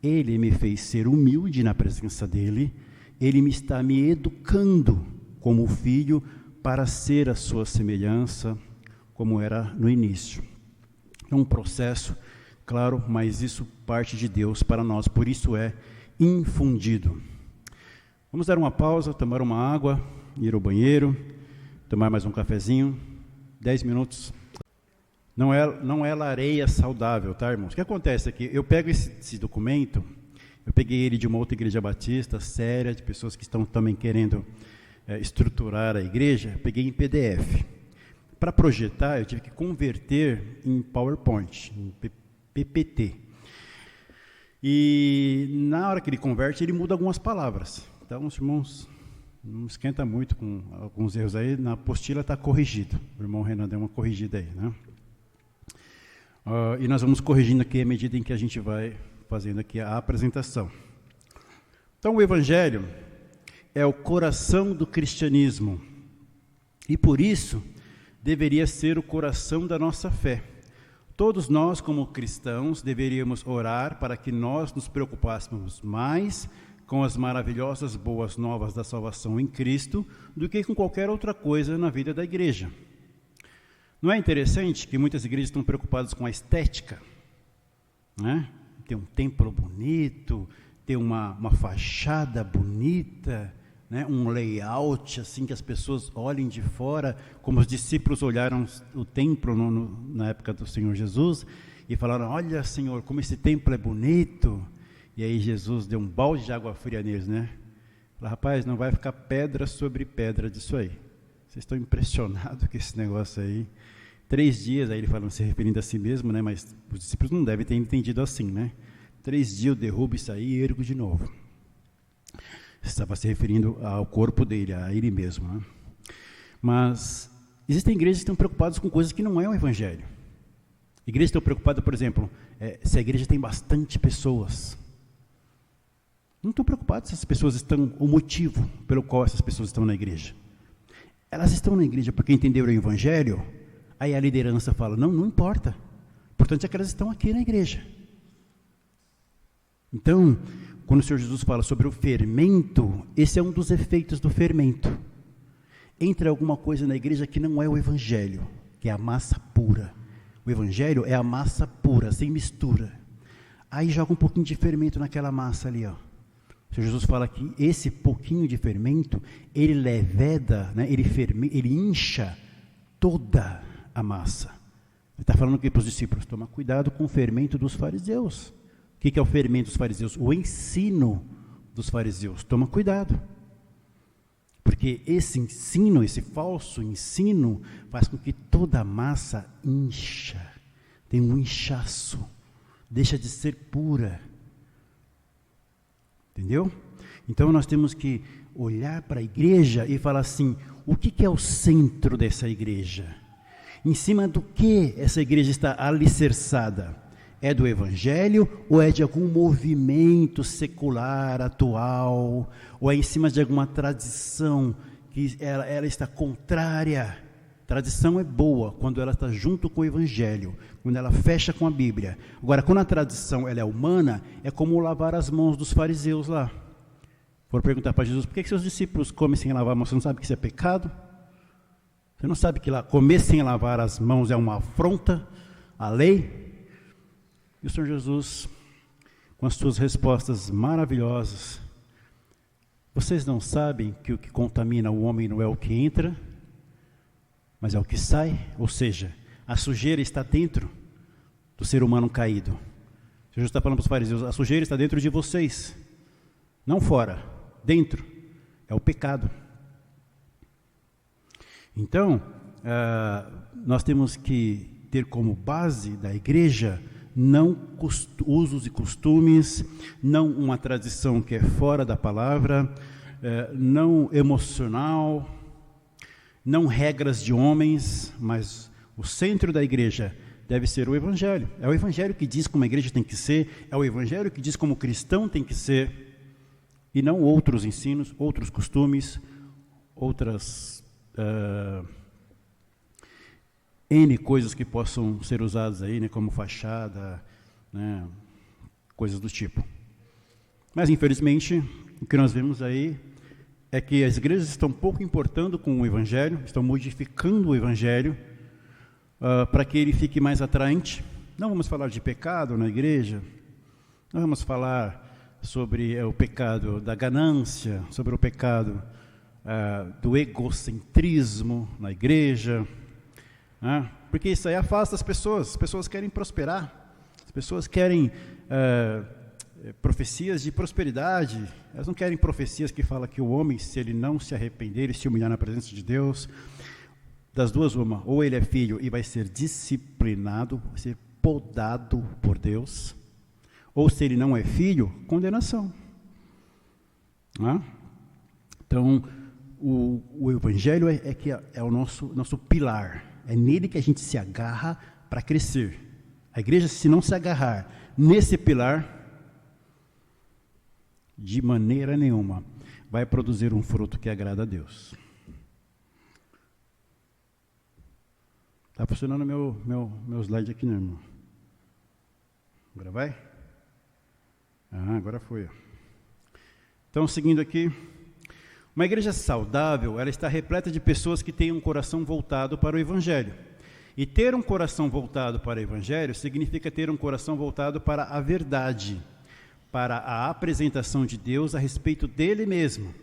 Ele me fez ser humilde na presença dEle, Ele está me educando como filho para ser a sua semelhança, como era no início. É um processo, claro, mas isso parte de Deus para nós, por isso é infundido. Vamos dar uma pausa, tomar uma água, ir ao banheiro, tomar mais um cafezinho, 10 minutos. Não é lareia saudável, tá, irmãos? O que acontece aqui? Eu pego esse documento, eu peguei ele de uma outra igreja batista, séria, de pessoas que estão também querendo estruturar a igreja, peguei em PDF. Para projetar, eu tive que converter em PowerPoint, em PPT. E na hora que ele converte, ele muda algumas palavras. Então, os irmãos, não esquenta muito com alguns erros aí, na apostila está corrigido. O irmão Renan deu uma corrigida aí, né? E nós vamos corrigindo aqui à medida em que a gente vai fazendo aqui a apresentação. Então, o Evangelho é o coração do cristianismo. E por isso, deveria ser o coração da nossa fé. Todos nós, como cristãos, deveríamos orar para que nós nos preocupássemos mais com as maravilhosas boas novas da salvação em Cristo do que com qualquer outra coisa na vida da igreja. Não é interessante que muitas igrejas estão preocupadas com a estética, né? Ter um templo bonito, ter uma fachada bonita, né? Um layout assim que as pessoas olhem de fora, como os discípulos olharam o templo na época do Senhor Jesus e falaram, olha, Senhor, como esse templo é bonito. E aí Jesus deu um balde de água fria neles, né? Falou, rapaz, não vai ficar pedra sobre pedra disso aí. Vocês estão impressionados com esse negócio aí. 3 dias, aí ele falando, se referindo a si mesmo, né? Mas os discípulos não devem ter entendido assim, né? 3 dias eu derrubo isso aí e ergo de novo. Estava se referindo ao corpo dele, a ele mesmo, né? Mas existem igrejas que estão preocupadas com coisas que não é o Evangelho. Igrejas estão preocupadas, por exemplo, se a igreja tem bastante pessoas. Não estão preocupadas se as pessoas estão, o motivo pelo qual essas pessoas estão na igreja. Elas estão na igreja porque entenderam o Evangelho, aí a liderança fala, não importa. O importante é que elas estão aqui na igreja. Então, quando o Senhor Jesus fala sobre o fermento, esse é um dos efeitos do fermento. Entra alguma coisa na igreja que não é o evangelho, que é a massa pura. O evangelho é a massa pura, sem mistura. Aí joga um pouquinho de fermento naquela massa ali, ó. O Senhor Jesus fala que esse pouquinho de fermento, ele leveda, né, ele incha toda a massa. Ele está falando aqui para os discípulos, toma cuidado com o fermento dos fariseus. O que é o fermento dos fariseus? O ensino dos fariseus. Toma cuidado. Porque esse ensino, esse falso ensino, faz com que toda a massa incha. Tem um inchaço. Deixa de ser pura. Entendeu? Então nós temos que olhar para a igreja e falar assim, o que é o centro dessa igreja? Em cima do que essa igreja está alicerçada? É do evangelho ou é de algum movimento secular, atual? Ou é em cima de alguma tradição que ela está contrária? Tradição é boa quando ela está junto com o evangelho, quando ela fecha com a Bíblia. Agora, quando a tradição ela é humana, é como lavar as mãos dos fariseus lá. Foram perguntar para Jesus, por que seus discípulos comem sem lavar as mãos? Você não sabe que isso é pecado? Você não sabe que lá comer sem lavar as mãos é uma afronta à lei? E o Senhor Jesus, com as suas respostas maravilhosas, vocês não sabem que o que contamina o homem não é o que entra, mas é o que sai? Ou seja, a sujeira está dentro do ser humano caído. O Senhor está falando para os fariseus, a sujeira está dentro de vocês, não fora, dentro, é o pecado. Então, nós temos que ter como base da igreja não usos e costumes, não uma tradição que é fora da palavra, não emocional, não regras de homens, mas o centro da igreja deve ser o evangelho. É o evangelho que diz como a igreja tem que ser, é o evangelho que diz como o cristão tem que ser, e não outros ensinos, outros costumes, outras N coisas que possam ser usadas aí, né, como fachada, né, coisas do tipo. Mas, infelizmente, o que nós vemos aí é que as igrejas estão pouco importando com o evangelho, estão modificando o evangelho para que ele fique mais atraente. Não vamos falar de pecado na igreja, não vamos falar sobre o pecado da ganância, sobre o pecado do egocentrismo na igreja, porque isso aí afasta as pessoas querem prosperar, as pessoas querem profecias de prosperidade, elas não querem profecias que falam que o homem, se ele não se arrepender e se humilhar na presença de Deus, das duas uma, ou ele é filho e vai ser disciplinado, vai ser podado por Deus, ou se ele não é filho, condenação. Então, o evangelho é o nosso pilar, é nele que a gente se agarra para crescer. A igreja, se não se agarrar nesse pilar, de maneira nenhuma vai produzir um fruto que agrada a Deus. Está funcionando meu slide aqui, não, irmão? Agora vai? Agora foi. Então, seguindo aqui, uma igreja saudável, ela está repleta de pessoas que têm um coração voltado para o evangelho. E ter um coração voltado para o evangelho significa ter um coração voltado para a verdade, para a apresentação de Deus a respeito dele mesmo,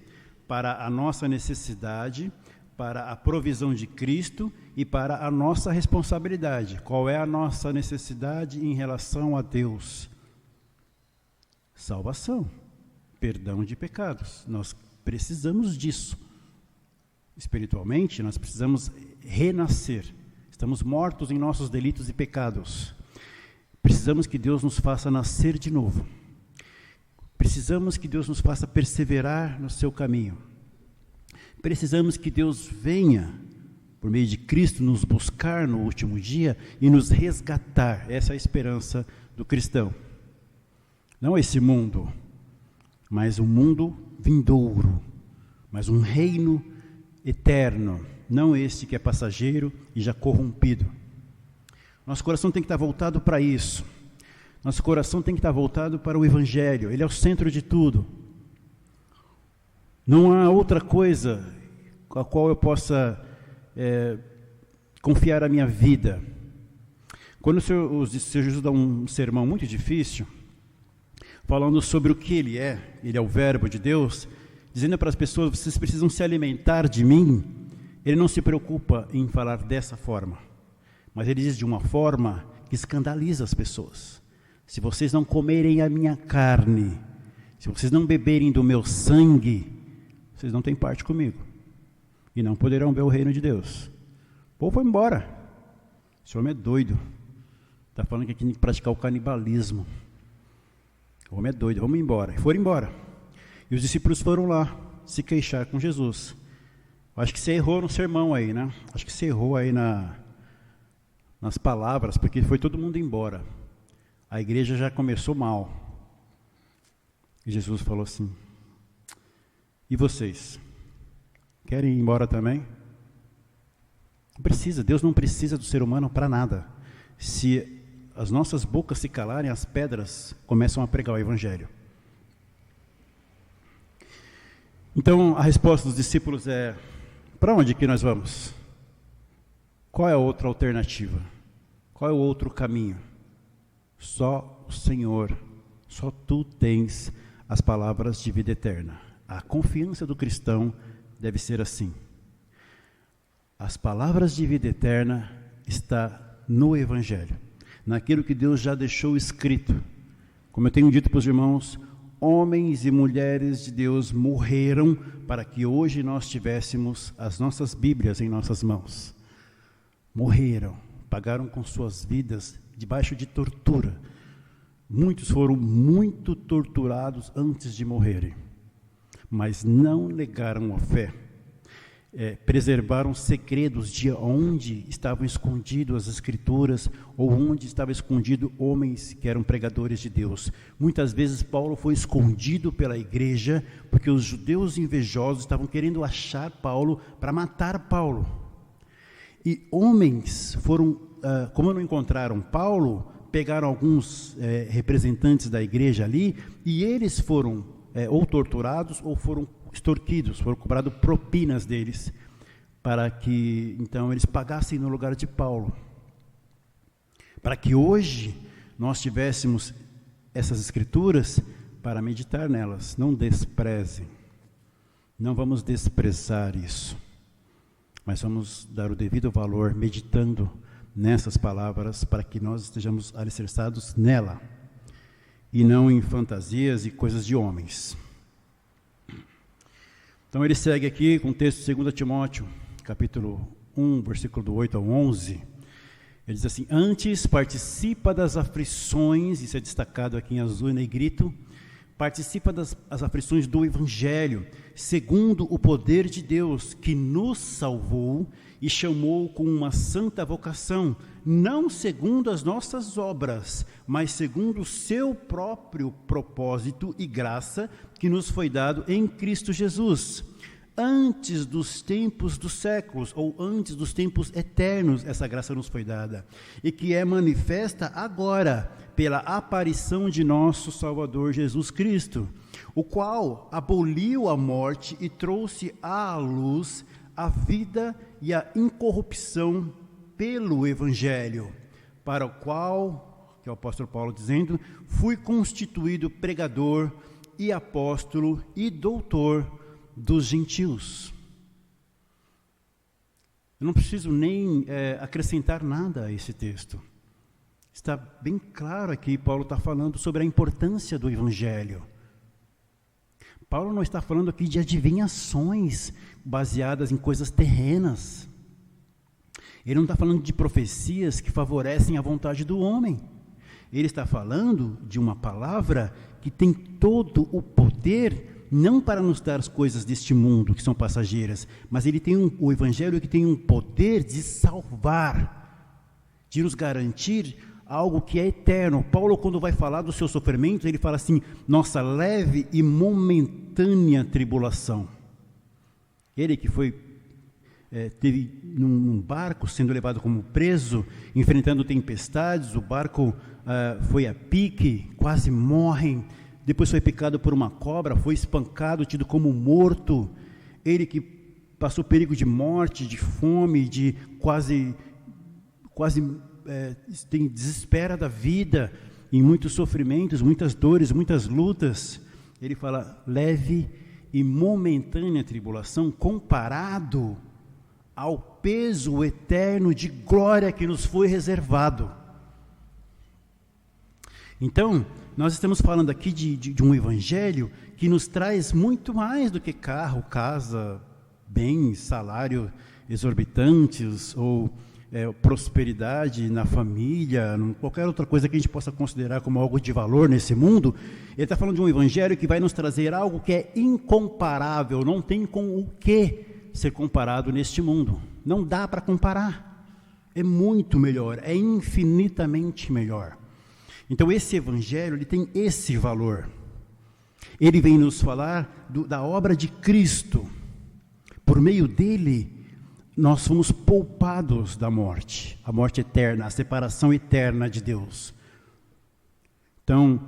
para a nossa necessidade, para a provisão de Cristo e para a nossa responsabilidade. Qual é a nossa necessidade em relação a Deus? Salvação, perdão de pecados. Nós precisamos disso. Espiritualmente, nós precisamos renascer. Estamos mortos em nossos delitos e pecados. Precisamos que Deus nos faça nascer de novo. Precisamos que Deus nos faça perseverar no seu caminho. Precisamos que Deus venha, por meio de Cristo, nos buscar no último dia e nos resgatar. Essa é a esperança do cristão. Não esse mundo, mas um mundo vindouro, mas um reino eterno, não este que é passageiro e já corrompido. Nosso coração tem que estar voltado para isso. Nosso coração tem que estar voltado para o Evangelho. Ele é o centro de tudo. Não há outra coisa a qual eu possa confiar a minha vida. Quando o Senhor Jesus dá um sermão muito difícil, falando sobre o que Ele é o Verbo de Deus, dizendo para as pessoas, vocês precisam se alimentar de mim, Ele não se preocupa em falar dessa forma, mas Ele diz de uma forma que escandaliza as pessoas. Se vocês não comerem a minha carne, se vocês não beberem do meu sangue, vocês não têm parte comigo, e não poderão ver o reino de Deus. O povo foi embora. Esse homem é doido. Está falando que aqui tem que praticar o canibalismo. O homem é doido, vamos embora. E foram embora. E os discípulos foram lá se queixar com Jesus. Acho que você errou no sermão aí, né? Acho que você errou aí nas palavras, porque foi todo mundo embora. A igreja já começou mal. E Jesus falou assim: e vocês? Querem ir embora também? Não precisa, Deus não precisa do ser humano para nada. Se as nossas bocas se calarem, as pedras começam a pregar o Evangelho. Então, a resposta dos discípulos é: para onde que nós vamos? Qual é a outra alternativa? Qual é o outro caminho? Só o Senhor, só Tu tens as palavras de vida eterna. A confiança do cristão deve ser assim. As palavras de vida eterna estão no Evangelho, naquilo que Deus já deixou escrito. Como eu tenho dito para os irmãos, homens e mulheres de Deus morreram para que hoje nós tivéssemos as nossas Bíblias em nossas mãos. Morreram, pagaram com suas vidas debaixo de tortura. Muitos foram muito torturados antes de morrerem, mas não negaram a fé. Preservaram segredos de onde estavam escondidas as Escrituras, ou onde estavam escondidos homens que eram pregadores de Deus. Muitas vezes Paulo foi escondido pela igreja, porque os judeus invejosos estavam querendo achar Paulo para matar Paulo. E homens foram, como não encontraram Paulo, pegaram alguns representantes da igreja ali, e eles foram ou torturados ou foram extorquidos, foram cobradas propinas deles, para que então eles pagassem no lugar de Paulo, para que hoje nós tivéssemos essas escrituras para meditar nelas. Não desprezem, não vamos desprezar isso, mas vamos dar o devido valor meditando nessas palavras, para que nós estejamos alicerçados nela, e não em fantasias e coisas de homens. Então ele segue aqui com o texto de 2 Timóteo, capítulo 1, versículo do 8 ao 11. Ele diz assim: antes participa das aflições, isso é destacado aqui em azul e negrito, participa das aflições do Evangelho, segundo o poder de Deus, que nos salvou e chamou com uma santa vocação, não segundo as nossas obras, mas segundo o seu próprio propósito e graça, que nos foi dado em Cristo Jesus. Antes dos tempos dos séculos, ou antes dos tempos eternos, essa graça nos foi dada, e que é manifesta agora, pela aparição de nosso Salvador Jesus Cristo, o qual aboliu a morte e trouxe à luz a vida e a incorrupção pelo Evangelho, para o qual, que é o apóstolo Paulo dizendo, fui constituído pregador e apóstolo e doutor dos gentios. Eu não preciso nem acrescentar nada a esse texto. Está bem claro aqui, Paulo está falando sobre a importância do Evangelho. Paulo não está falando aqui de adivinhações baseadas em coisas terrenas. Ele não está falando de profecias que favorecem a vontade do homem. Ele está falando de uma palavra que tem todo o poder, não para nos dar as coisas deste mundo, que são passageiras, mas ele tem o Evangelho que tem um poder de salvar, de nos garantir algo que é eterno. Paulo, quando vai falar do seu sofrimento, ele fala assim: nossa leve e momentânea tribulação. Ele que foi teve num barco, sendo levado como preso, enfrentando tempestades, o barco foi a pique, quase morrem, depois foi picado por uma cobra, foi espancado, tido como morto, ele que passou perigo de morte, de fome, de quase tem desespera da vida, em muitos sofrimentos, muitas dores, muitas lutas. Ele fala, leve e momentânea tribulação comparado ao peso eterno de glória que nos foi reservado. Então, nós estamos falando aqui de um evangelho que nos traz muito mais do que carro, casa, bens, salário exorbitantes ou prosperidade na família, qualquer outra coisa que a gente possa considerar como algo de valor nesse mundo. Ele está falando de um evangelho que vai nos trazer algo que é incomparável, não tem com o que ser comparado neste mundo, não dá para comparar, é muito melhor, é infinitamente melhor. Então esse evangelho, ele tem esse valor, ele vem nos falar da obra de Cristo, por meio dele nós fomos poupados da morte, a morte eterna, a separação eterna de Deus. Então,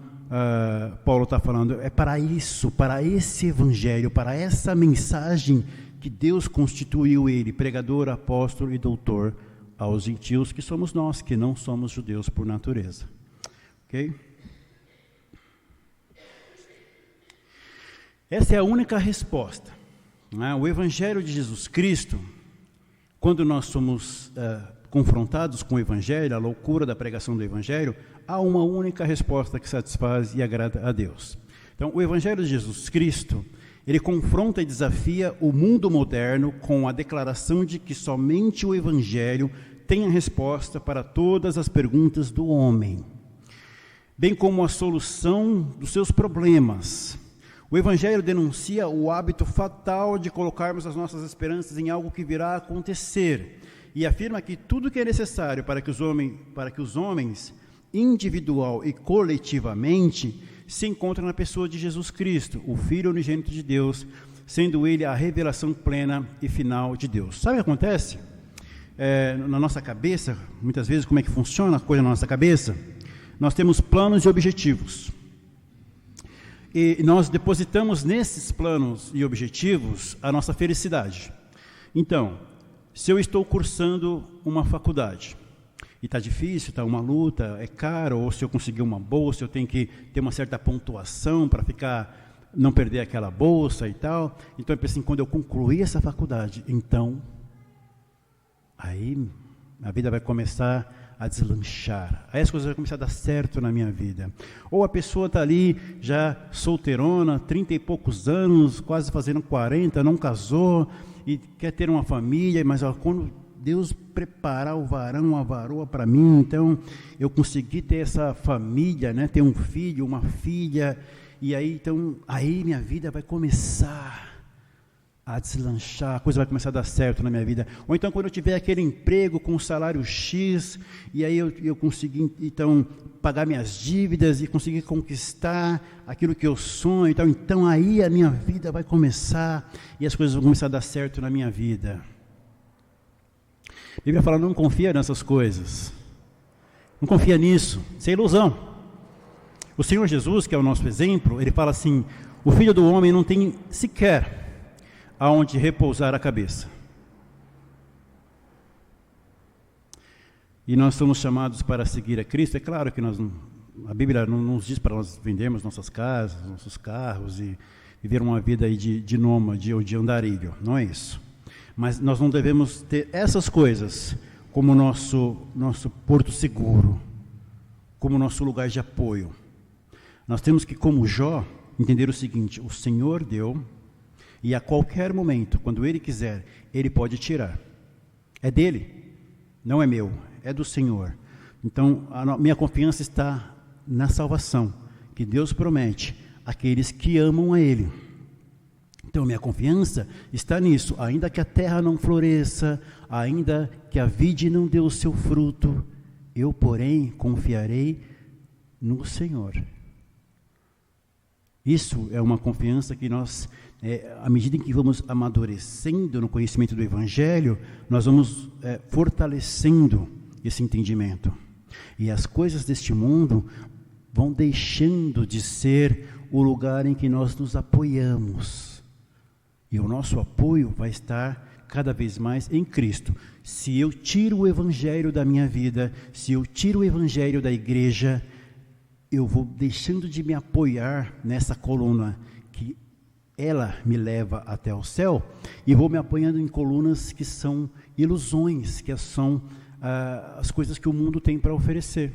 Paulo está falando, é para isso, para esse evangelho, para essa mensagem que Deus constituiu ele, pregador, apóstolo e doutor aos gentios, que somos nós, que não somos judeus por natureza. Ok? Essa é a única resposta. O evangelho de Jesus Cristo, quando nós somos confrontados com o evangelho, a loucura da pregação do evangelho, há uma única resposta que satisfaz e agrada a Deus. Então, o evangelho de Jesus Cristo, ele confronta e desafia o mundo moderno com a declaração de que somente o evangelho tem a resposta para todas as perguntas do homem, bem como a solução dos seus problemas. O evangelho denuncia o hábito fatal de colocarmos as nossas esperanças em algo que virá a acontecer e afirma que tudo que é necessário para que os homens, individual e coletivamente, se encontrem na pessoa de Jesus Cristo, o Filho unigênito de Deus, sendo ele a revelação plena e final de Deus. Sabe o que acontece? Na nossa cabeça, muitas vezes, como é que funciona a coisa na nossa cabeça? Nós temos planos e objetivos. E nós depositamos nesses planos e objetivos a nossa felicidade. Então, se eu estou cursando uma faculdade, e está difícil, está uma luta, é caro, ou se eu conseguir uma bolsa, eu tenho que ter uma certa pontuação para não perder aquela bolsa e tal. Então eu penso assim, quando eu concluir essa faculdade, então, aí a vida vai começar a deslanchar, aí as coisas vão começar a dar certo na minha vida. Ou a pessoa está ali, já solteirona, 30 e poucos anos, quase fazendo 40, não casou, e quer ter uma família, mas quando Deus preparar o varão, a varoa para mim, então eu consegui ter essa família, né, ter um filho, uma filha, e aí então, aí minha vida vai começar a deslanchar, a coisa vai começar a dar certo na minha vida. Ou então quando eu tiver aquele emprego com salário X, e aí eu conseguir então pagar minhas dívidas e conseguir conquistar aquilo que eu sonho, então aí a minha vida vai começar e as coisas vão começar a dar certo na minha vida. A Bíblia fala, não confia nessas coisas, não confia nisso, isso é ilusão. O Senhor Jesus, que é o nosso exemplo, ele fala assim, o Filho do Homem não tem sequer aonde repousar a cabeça. E nós somos chamados para seguir a Cristo. É claro que a Bíblia não nos diz para nós vendermos nossas casas, nossos carros e viver uma vida aí de nômade ou de andarilho, não é isso. Mas nós não devemos ter essas coisas como nosso porto seguro, como nosso lugar de apoio. Nós temos que, como Jó, entender o seguinte, o Senhor deu, e a qualquer momento, quando Ele quiser, Ele pode tirar. É dele, não é meu, é do Senhor. Então, a minha confiança está na salvação, que Deus promete àqueles que amam a Ele. Então, minha confiança está nisso, ainda que a terra não floresça, ainda que a vide não dê o seu fruto, eu, porém, confiarei no Senhor. Isso é uma confiança que nós, à medida em que vamos amadurecendo no conhecimento do Evangelho, nós vamos fortalecendo esse entendimento. E as coisas deste mundo vão deixando de ser o lugar em que nós nos apoiamos. E o nosso apoio vai estar cada vez mais em Cristo. Se eu tiro o Evangelho da minha vida, se eu tiro o Evangelho da igreja, eu vou deixando de me apoiar nessa coluna que ela me leva até o céu, e vou me apoiando em colunas que são ilusões, que são as coisas que o mundo tem para oferecer.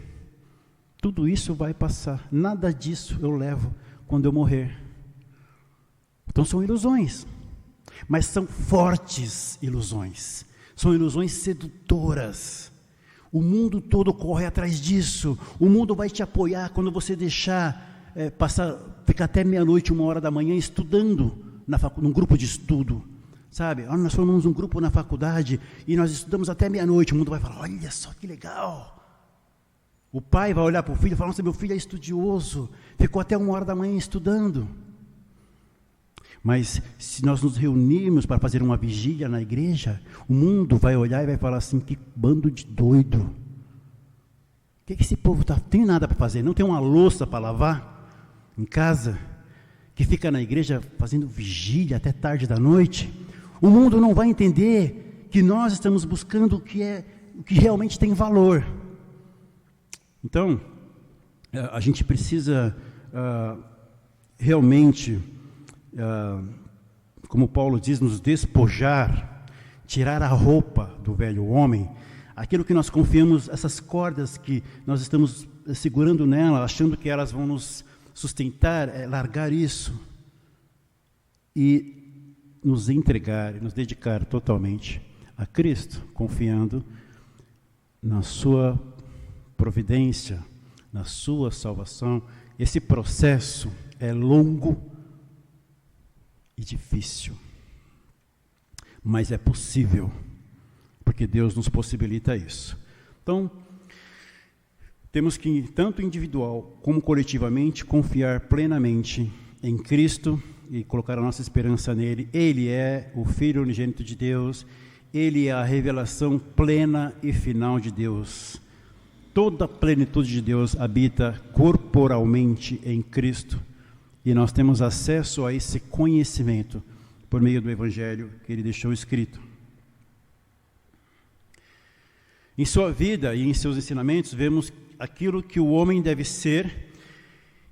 Tudo isso vai passar, nada disso eu levo quando eu morrer. Então são ilusões, mas são fortes ilusões, são ilusões sedutoras. O mundo todo corre atrás disso. O mundo vai te apoiar quando você deixar ficar até meia-noite, 1h da manhã, estudando num grupo de estudo. Sabe? Nós formamos um grupo na faculdade e nós estudamos até meia-noite. O mundo vai falar, olha só que legal. O pai vai olhar para o filho e falar, nossa, meu filho é estudioso. Ficou até 1h da manhã estudando. Mas se nós nos reunirmos para fazer uma vigília na igreja, o mundo vai olhar e vai falar assim, que bando de doido. O que esse povo tem nada para fazer? Não tem uma louça para lavar em casa? Que fica na igreja fazendo vigília até tarde da noite? O mundo não vai entender que nós estamos buscando o que realmente tem valor. Então, a gente precisa realmente... como Paulo diz, nos despojar, tirar a roupa do velho homem, aquilo que nós confiamos, essas cordas que nós estamos segurando nela, achando que elas vão nos sustentar, largar isso e nos entregar, nos dedicar totalmente a Cristo, confiando na sua providência, na sua salvação. Esse processo é longo e difícil, mas é possível, porque Deus nos possibilita isso. Então, temos que, tanto individual como coletivamente, confiar plenamente em Cristo e colocar a nossa esperança nele. Ele é o Filho unigênito de Deus, ele é a revelação plena e final de Deus. Toda a plenitude de Deus habita corporalmente em Cristo, e nós temos acesso a esse conhecimento por meio do Evangelho que ele deixou escrito. Em sua vida e em seus ensinamentos, vemos aquilo que o homem deve ser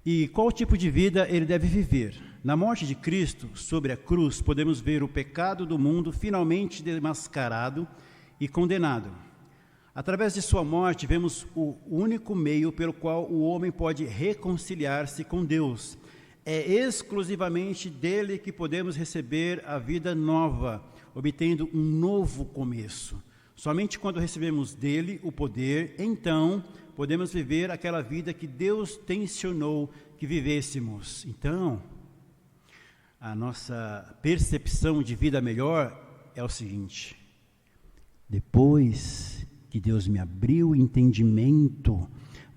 e qual tipo de vida ele deve viver. Na morte de Cristo, sobre a cruz, podemos ver o pecado do mundo finalmente desmascarado e condenado. Através de sua morte, vemos o único meio pelo qual o homem pode reconciliar-se com Deus. É exclusivamente dele que podemos receber a vida nova, obtendo um novo começo. Somente quando recebemos dele o poder, então podemos viver aquela vida que Deus tensionou que vivêssemos. Então, a nossa percepção de vida melhor é o seguinte: depois que Deus me abriu o entendimento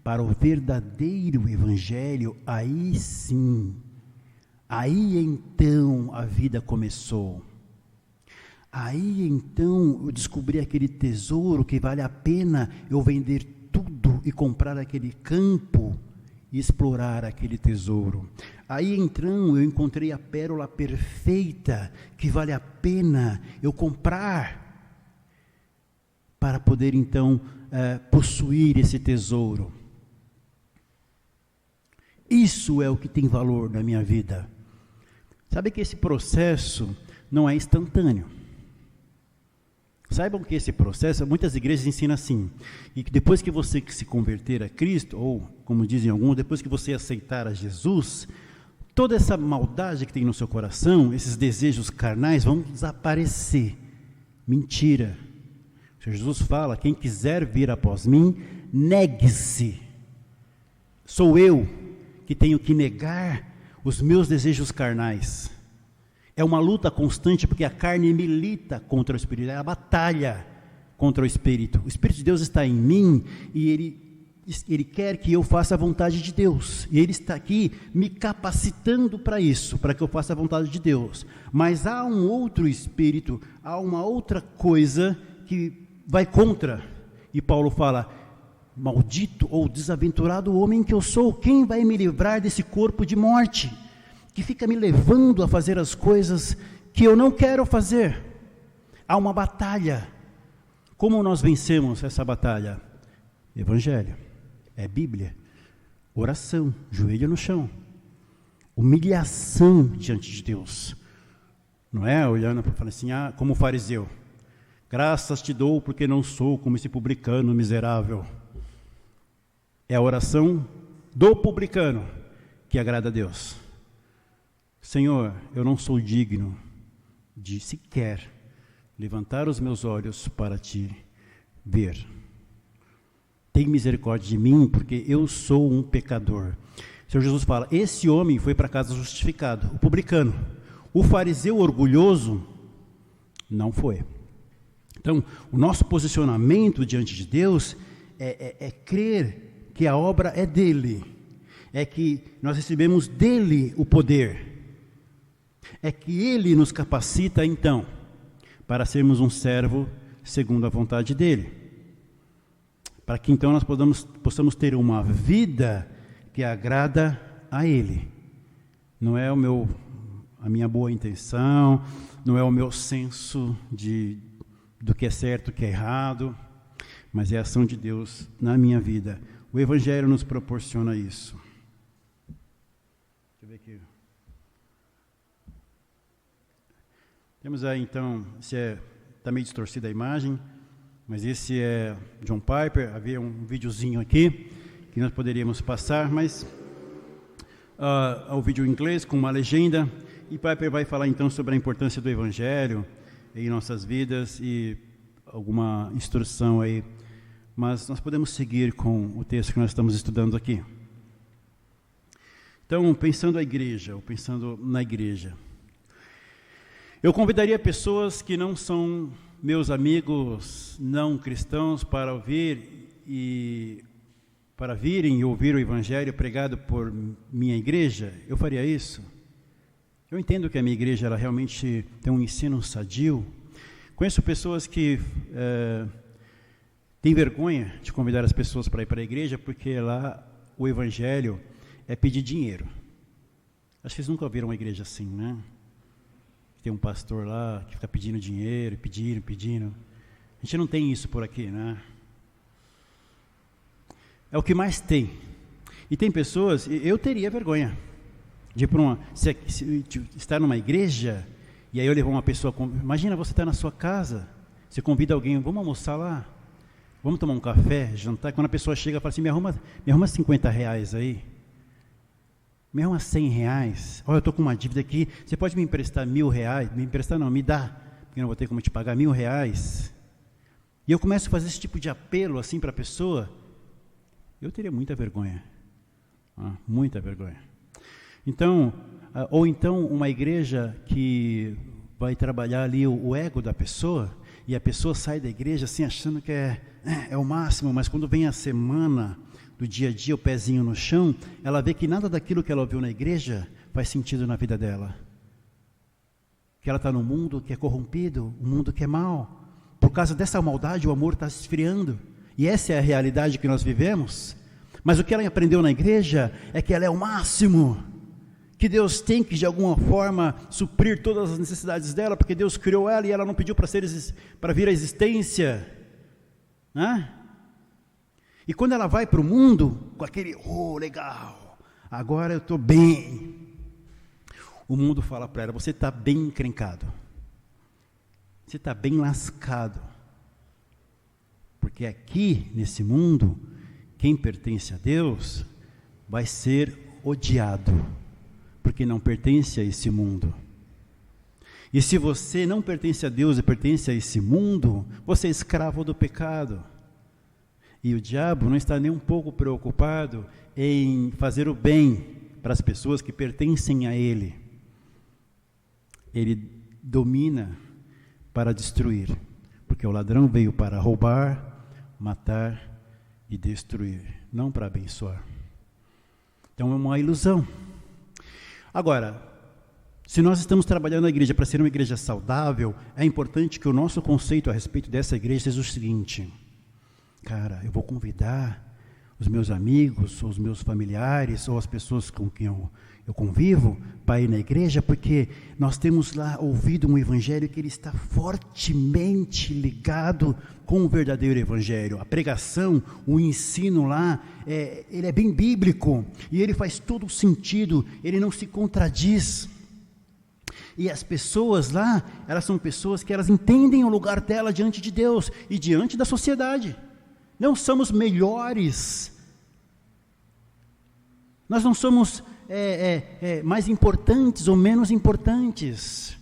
para o verdadeiro Evangelho, aí sim, aí então a vida começou. Aí então eu descobri aquele tesouro que vale a pena eu vender tudo e comprar aquele campo e explorar aquele tesouro. Aí então eu encontrei a pérola perfeita que vale a pena eu comprar para poder então possuir esse tesouro. Isso é o que tem valor na minha vida. Sabe que esse processo não é instantâneo. Saibam que esse processo, muitas igrejas ensinam assim, e que depois que você se converter a Cristo, ou como dizem alguns, depois que você aceitar a Jesus, toda essa maldade que tem no seu coração, esses desejos carnais vão desaparecer. Mentira. Jesus fala, quem quiser vir após mim, negue-se. Sou eu que tenho que negar os meus desejos carnais. É uma luta constante, porque a carne milita contra o Espírito, é a batalha contra o Espírito. O Espírito de Deus está em mim e ele Ele quer que eu faça a vontade de Deus. E Ele está aqui me capacitando para isso, para que eu faça a vontade de Deus. Mas há um outro espírito, há uma outra coisa que vai contra. E Paulo fala: maldito ou desaventurado homem que eu sou, quem vai me livrar desse corpo de morte, que fica me levando a fazer as coisas que eu não quero fazer? Há uma batalha. Como nós vencemos essa batalha? Evangelho, é Bíblia, oração, joelho no chão, humilhação diante de Deus. Não é olhando para falar assim, como o fariseu, graças te dou porque não sou como esse publicano miserável. É a oração do publicano que agrada a Deus. Senhor, eu não sou digno de sequer levantar os meus olhos para te ver. Tem misericórdia de mim, porque eu sou um pecador. O Senhor Jesus fala, esse homem foi para casa justificado, o publicano. O fariseu orgulhoso não foi. Então, o nosso posicionamento diante de Deus é crer que a obra é dele, é que nós recebemos dele o poder, é que ele nos capacita então para sermos um servo segundo a vontade dele, para que então nós possamos ter uma vida que agrada a ele. Não é a minha boa intenção, não é o meu senso do que é certo, do que é errado, mas é a ação de Deus na minha vida. O Evangelho nos proporciona isso. Deixa eu ver aqui. Temos aí então, está meio distorcida a imagem, mas esse é John Piper. Havia um videozinho aqui que nós poderíamos passar, mas o vídeo em inglês com uma legenda, e Piper vai falar então sobre a importância do Evangelho em nossas vidas e alguma instrução aí, mas nós podemos seguir com o texto que nós estamos estudando aqui. Então, pensando na igreja, eu convidaria pessoas que não são meus amigos não cristãos para virem e ouvir o Evangelho pregado por minha igreja. Eu faria isso? Eu entendo que a minha igreja ela realmente tem um ensino sadio. Conheço pessoas que têm vergonha de convidar as pessoas para ir para a igreja, porque lá o Evangelho é pedir dinheiro. Acho que vocês nunca viram uma igreja assim, né? Tem um pastor lá que fica pedindo dinheiro, pedindo. A gente não tem isso por aqui, né? É o que mais tem. E tem pessoas, eu teria vergonha de ir para estar numa igreja, e aí eu levar uma pessoa, imagina você estar na sua casa, você convida alguém, vamos almoçar lá, vamos tomar um café, jantar, quando a pessoa chega e fala assim, me arruma R$50 aí, me arruma R$100, olha, eu estou com uma dívida aqui, você pode me emprestar R$1.000? Me emprestar não, me dá, porque eu não vou ter como te pagar R$1.000. E eu começo a fazer esse tipo de apelo assim para a pessoa, eu teria muita vergonha, muita vergonha. Então, ou então uma igreja que vai trabalhar ali o ego da pessoa, e a pessoa sai da igreja assim achando que é o máximo, mas quando vem a semana do dia a dia, o pezinho no chão, ela vê que nada daquilo que ela ouviu na igreja faz sentido na vida dela. Que ela está num mundo que é corrompido, um mundo que é mau. Por causa dessa maldade, o amor está se esfriando. E essa é a realidade que nós vivemos. Mas o que ela aprendeu na igreja é que ela é o máximo. Que Deus tem que, de alguma forma, suprir todas as necessidades dela, porque Deus criou ela e ela não pediu para vir à existência. E quando ela vai para o mundo, com aquele, legal, agora eu estou bem. O mundo fala para ela, você está bem encrencado. Você está bem lascado. Porque aqui, nesse mundo, quem pertence a Deus vai ser odiado, porque não pertence a esse mundo. E se você não pertence a Deus e pertence a esse mundo, você é escravo do pecado. E o diabo não está nem um pouco preocupado em fazer o bem para as pessoas que pertencem a ele. Ele domina para destruir, porque o ladrão veio para roubar, matar e destruir. não para abençoar. Então é uma ilusão. Agora, se nós estamos trabalhando na igreja para ser uma igreja saudável, é importante que o nosso conceito a respeito dessa igreja seja o seguinte: cara, eu vou convidar os meus amigos, ou os meus familiares, ou as pessoas com quem eu convivo, para ir na igreja, porque nós temos lá ouvido um evangelho que ele está fortemente ligado com o verdadeiro evangelho. A pregação, o ensino lá, ele é bem bíblico, e ele faz todo sentido, ele não se contradiz. E as pessoas lá, elas são pessoas que elas entendem o lugar dela diante de Deus e diante da sociedade. Não somos melhores, nós não somos mais importantes ou menos importantes.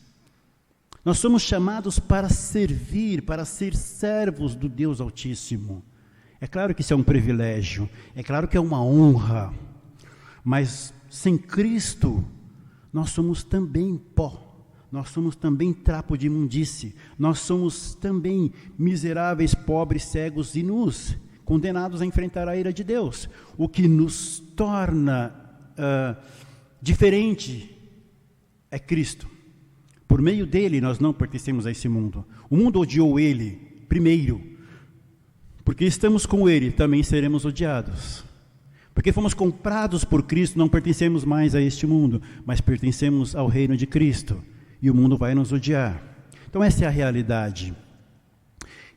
Nós somos chamados para servir, para ser servos do Deus Altíssimo. É claro que isso é um privilégio, é claro que é uma honra, mas sem Cristo, nós somos também pó. Nós somos também trapo de imundície, nós somos também miseráveis, pobres, cegos e nus, condenados a enfrentar a ira de Deus. O que nos torna diferente é Cristo. Por meio dele nós não pertencemos a esse mundo. O mundo odiou ele primeiro, porque estamos com ele, também seremos odiados. Porque fomos comprados por Cristo, não pertencemos mais a este mundo, mas pertencemos ao reino de Cristo. E o mundo vai nos odiar. Então essa é a realidade.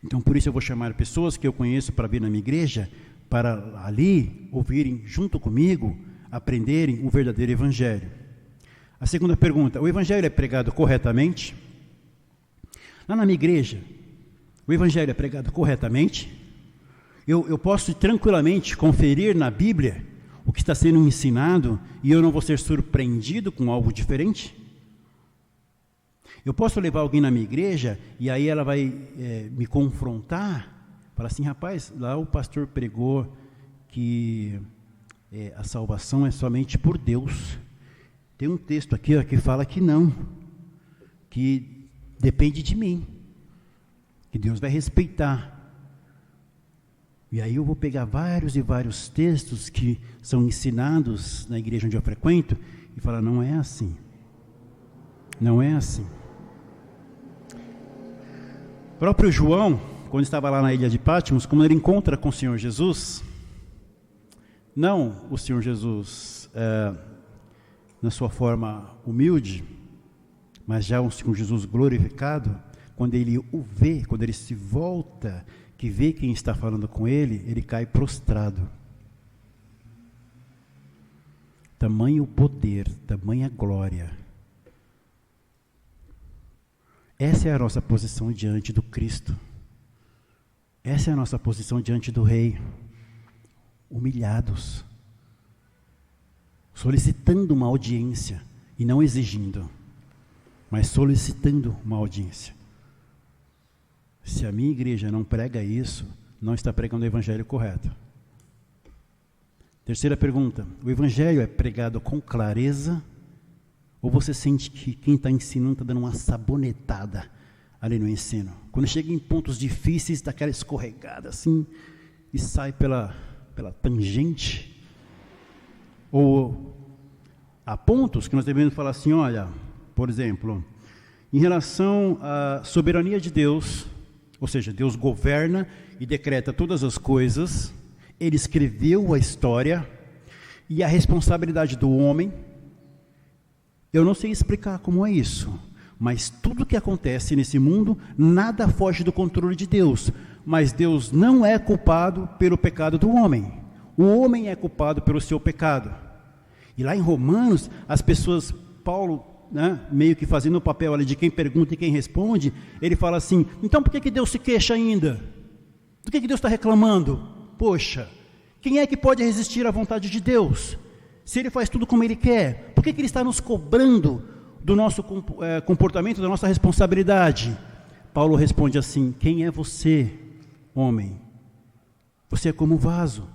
Então por isso eu vou chamar pessoas que eu conheço para vir na minha igreja, para ali ouvirem junto comigo, aprenderem o verdadeiro evangelho. A segunda pergunta: o evangelho é pregado corretamente? Lá na minha igreja, o evangelho é pregado corretamente? Eu posso tranquilamente conferir na Bíblia o que está sendo ensinado e eu não vou ser surpreendido com algo diferente? Eu posso levar alguém na minha igreja e aí ela vai me confrontar, falar assim: rapaz, lá o pastor pregou que a salvação é somente por Deus. Tem um texto aqui que fala que não, que depende de mim, que Deus vai respeitar. E aí eu vou pegar vários e vários textos que são ensinados na igreja onde eu frequento e falar: não é assim, não é assim. O próprio João, quando estava lá na ilha de Patmos, quando ele encontra com o Senhor Jesus, não o Senhor Jesus na sua forma humilde, mas já o Senhor Jesus glorificado, quando ele o vê, quando ele se volta, que vê quem está falando com ele, ele cai prostrado. Tamanho poder, tamanha glória. Essa é a nossa posição diante do Cristo. Essa é a nossa posição diante do Rei. Humilhados. Solicitando uma audiência. E não exigindo. Mas solicitando uma audiência. Se a minha igreja não prega isso, não está pregando o evangelho correto. Terceira pergunta: o evangelho é pregado com clareza? Ou você sente que quem está ensinando está dando uma sabonetada ali no ensino? Quando chega em pontos difíceis, dá aquela escorregada assim, e sai pela tangente? Ou há pontos que nós devemos falar assim: olha, por exemplo, em relação à soberania de Deus, ou seja, Deus governa e decreta todas as coisas, Ele escreveu a história, e a responsabilidade do homem, eu não sei explicar como é isso, mas tudo que acontece nesse mundo, nada foge do controle de Deus, mas Deus não é culpado pelo pecado do homem, o homem é culpado pelo seu pecado. E lá em Romanos, as pessoas, Paulo, meio que fazendo o papel ali de quem pergunta e quem responde, ele fala assim: então por que Deus se queixa ainda? Do que Deus está reclamando? Poxa, quem é que pode resistir à vontade de Deus? Se Ele faz tudo como Ele quer, por que Ele está nos cobrando do nosso comportamento, da nossa responsabilidade? Paulo responde assim: quem é você, homem? Você é como um vaso.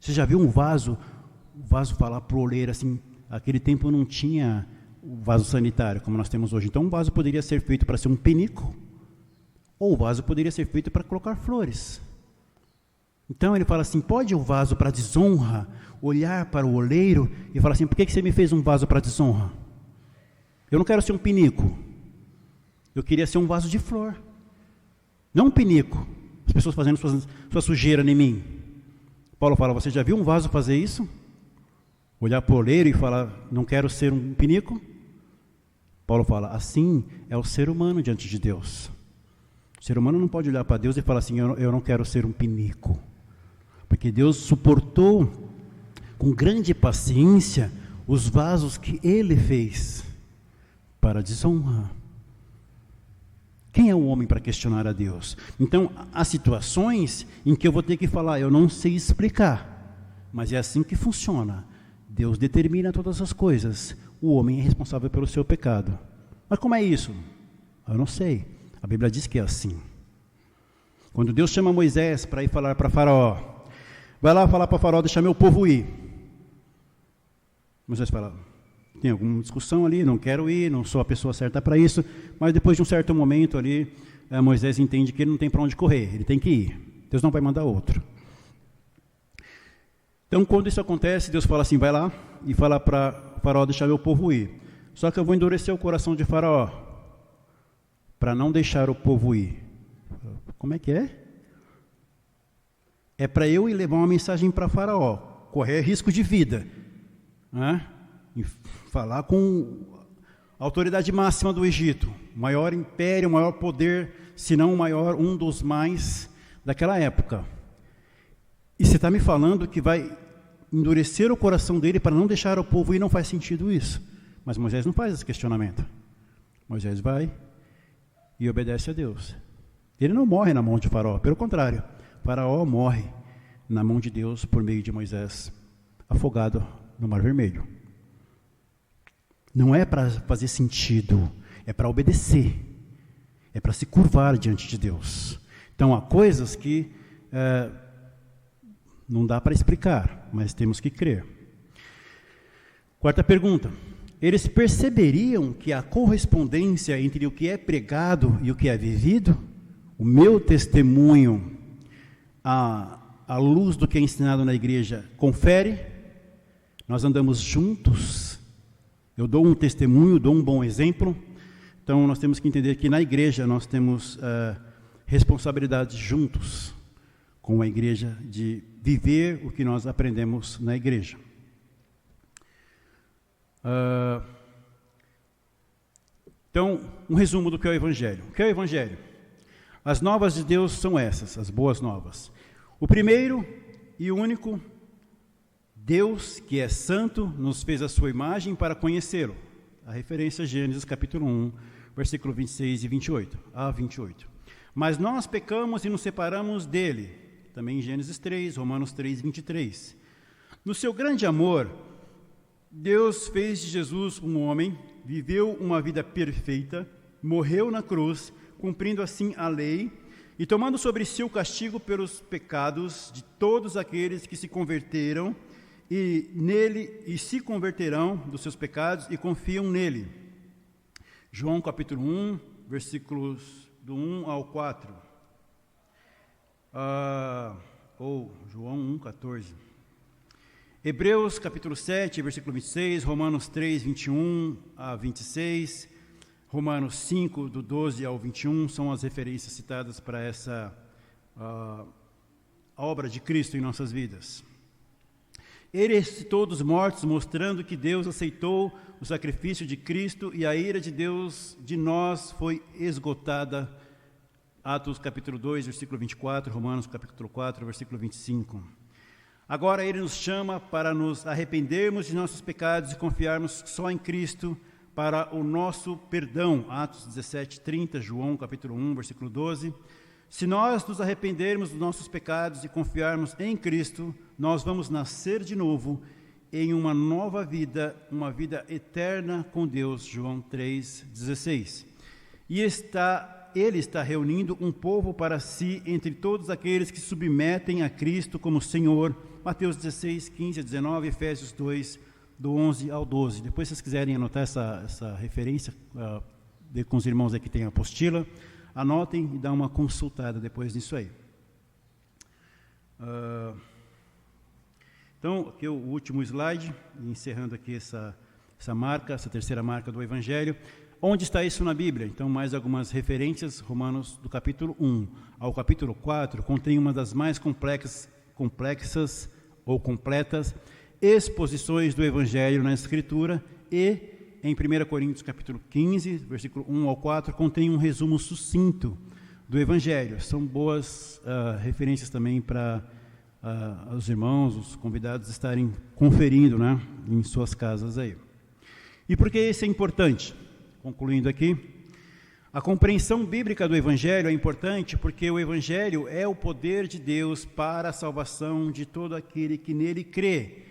Você já viu um vaso? O vaso falar para o oleiro assim, aquele tempo não tinha o vaso sanitário como nós temos hoje, então um vaso poderia ser feito para ser um penico, ou o vaso poderia ser feito para colocar flores. Então ele fala assim, pode o vaso para desonra olhar para o oleiro e falar assim, por que você me fez um vaso para desonra? Eu não quero ser um pinico, eu queria ser um vaso de flor, não um pinico, as pessoas fazendo sua sujeira em mim. Paulo fala, você já viu um vaso fazer isso? Olhar para o oleiro e falar, não quero ser um pinico? Paulo fala, assim é o ser humano diante de Deus. O ser humano não pode olhar para Deus e falar assim, eu não quero ser um pinico. Porque Deus suportou com grande paciência os vasos que Ele fez para desonrar. Quem é o homem para questionar a Deus? Então, há situações em que eu vou ter que falar, eu não sei explicar, mas é assim que funciona. Deus determina todas as coisas, o homem é responsável pelo seu pecado. Mas como é isso? Eu não sei, a Bíblia diz que é assim. Quando Deus chama Moisés para ir falar para Faraó, vai lá falar para Faraó, deixar meu povo ir. Moisés fala, tem alguma discussão ali, não quero ir, não sou a pessoa certa para isso, mas depois de um certo momento ali, Moisés entende que ele não tem para onde correr, ele tem que ir, Deus não vai mandar outro. Então quando isso acontece, Deus fala assim, vai lá e fala para Faraó deixar meu povo ir, só que eu vou endurecer o coração de Faraó, para não deixar o povo ir. Como é que é? É para eu ir levar uma mensagem para Faraó, correr risco de vida, né? E falar com a autoridade máxima do Egito, maior império, maior poder, se não o maior, um dos mais daquela época. E você está me falando que vai endurecer o coração dele para não deixar o povo ir, não faz sentido isso. Mas Moisés não faz esse questionamento. Moisés vai e obedece a Deus. Ele não morre na mão de Faraó, pelo contrário, Faraó morre na mão de Deus por meio de Moisés, afogado no Mar Vermelho. Não é para fazer sentido, é para obedecer, é para se curvar diante de Deus. Então há coisas que não dá para explicar, mas temos que crer. Quarta pergunta, eles perceberiam que a correspondência entre o que é pregado e o que é vivido? O meu testemunho, à luz do que é ensinado na igreja, confere? Nós andamos juntos? Eu dou um testemunho, dou um bom exemplo. Então, nós temos que entender que na igreja nós temos responsabilidade juntos com a igreja de viver o que nós aprendemos na igreja. Então, um resumo do que é o Evangelho. O que é o Evangelho? As novas de Deus são essas, as boas novas. O primeiro e único, Deus, que é santo, nos fez a sua imagem para conhecê-lo. A referência a Gênesis capítulo 1, versículo 26 e 28, a 28. Mas nós pecamos e nos separamos dele. Também em Gênesis 3, Romanos 3, 23. No seu grande amor, Deus fez de Jesus um homem, viveu uma vida perfeita, morreu na cruz, cumprindo assim a lei, e tomando sobre si o castigo pelos pecados de todos aqueles que se converteram, e nele, e se converterão dos seus pecados e confiam nele. João capítulo 1, versículos do 1 ao 4. Ou João 1, 14. Hebreus capítulo 7, versículo 26, Romanos 3, 21 a 26, Romanos 5, do 12 ao 21, são as referências citadas para essa obra de Cristo em nossas vidas. Ele ressuscitou dos mortos, mostrando que Deus aceitou o sacrifício de Cristo e a ira de Deus de nós foi esgotada. Atos capítulo 2, versículo 24, Romanos capítulo 4, versículo 25. Agora Ele nos chama para nos arrependermos de nossos pecados e confiarmos só em Cristo para o nosso perdão. Atos 17, 30, João capítulo 1, versículo 12. Se nós nos arrependermos dos nossos pecados e confiarmos em Cristo, nós vamos nascer de novo em uma nova vida, uma vida eterna com Deus. João 3, 16. E Ele está reunindo um povo para si entre todos aqueles que submetem a Cristo como Senhor. Mateus 16, 15 a 19, Efésios 2, do 11 ao 12. Depois, se vocês quiserem anotar essa referência, com os irmãos aqui tem a apostila, anotem e dá uma consultada depois nisso aí. Então, aqui o último slide, encerrando aqui essa terceira marca do Evangelho. Onde está isso na Bíblia? Então, mais algumas referências. Romanos, do capítulo 1 ao capítulo 4, contém uma das mais complexas ou completas exposições do Evangelho na Escritura, e em 1 Coríntios capítulo 15, versículo 1 ao 4, contém um resumo sucinto do Evangelho. São boas referências também para os irmãos, os convidados estarem conferindo, né, em suas casas aí. E por que isso é importante? Concluindo aqui, a compreensão bíblica do Evangelho é importante porque o Evangelho é o poder de Deus para a salvação de todo aquele que nele crê.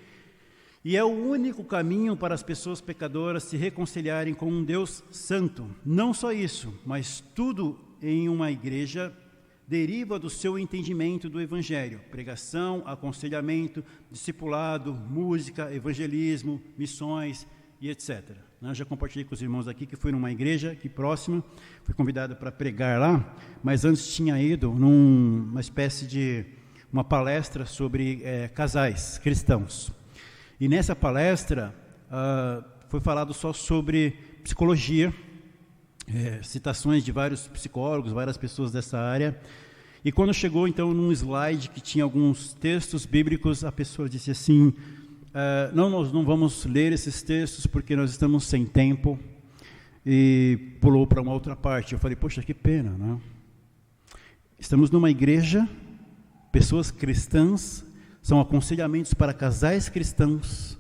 E é o único caminho para as pessoas pecadoras se reconciliarem com um Deus santo. Não só isso, mas tudo em uma igreja deriva do seu entendimento do Evangelho: pregação, aconselhamento, discipulado, música, evangelismo, missões e etc. Eu já compartilhei com os irmãos aqui que fui numa igreja aqui próxima, fui convidado para pregar lá, mas antes tinha ido numa espécie de uma palestra sobre casais cristãos. E nessa palestra foi falado só sobre psicologia, citações de vários psicólogos, várias pessoas dessa área. E quando chegou então num slide que tinha alguns textos bíblicos, a pessoa disse assim: não, nós não vamos ler esses textos porque nós estamos sem tempo, e pulou para uma outra parte. Eu falei: poxa, que pena, né? Estamos numa igreja, pessoas cristãs, são aconselhamentos para casais cristãos,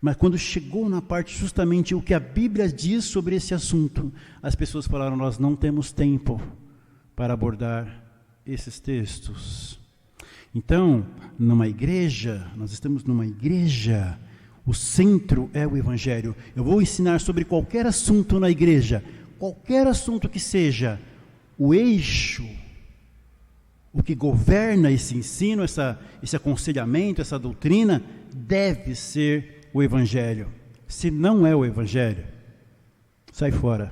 mas quando chegou na parte justamente o que a Bíblia diz sobre esse assunto, as pessoas falaram: nós não temos tempo para abordar esses textos. Então, numa igreja, nós estamos numa igreja, o centro é o Evangelho. Eu vou ensinar sobre qualquer assunto na igreja, qualquer assunto que seja, o eixo, o que governa esse ensino, esse aconselhamento, essa doutrina, deve ser o Evangelho. Se não é o Evangelho, sai fora.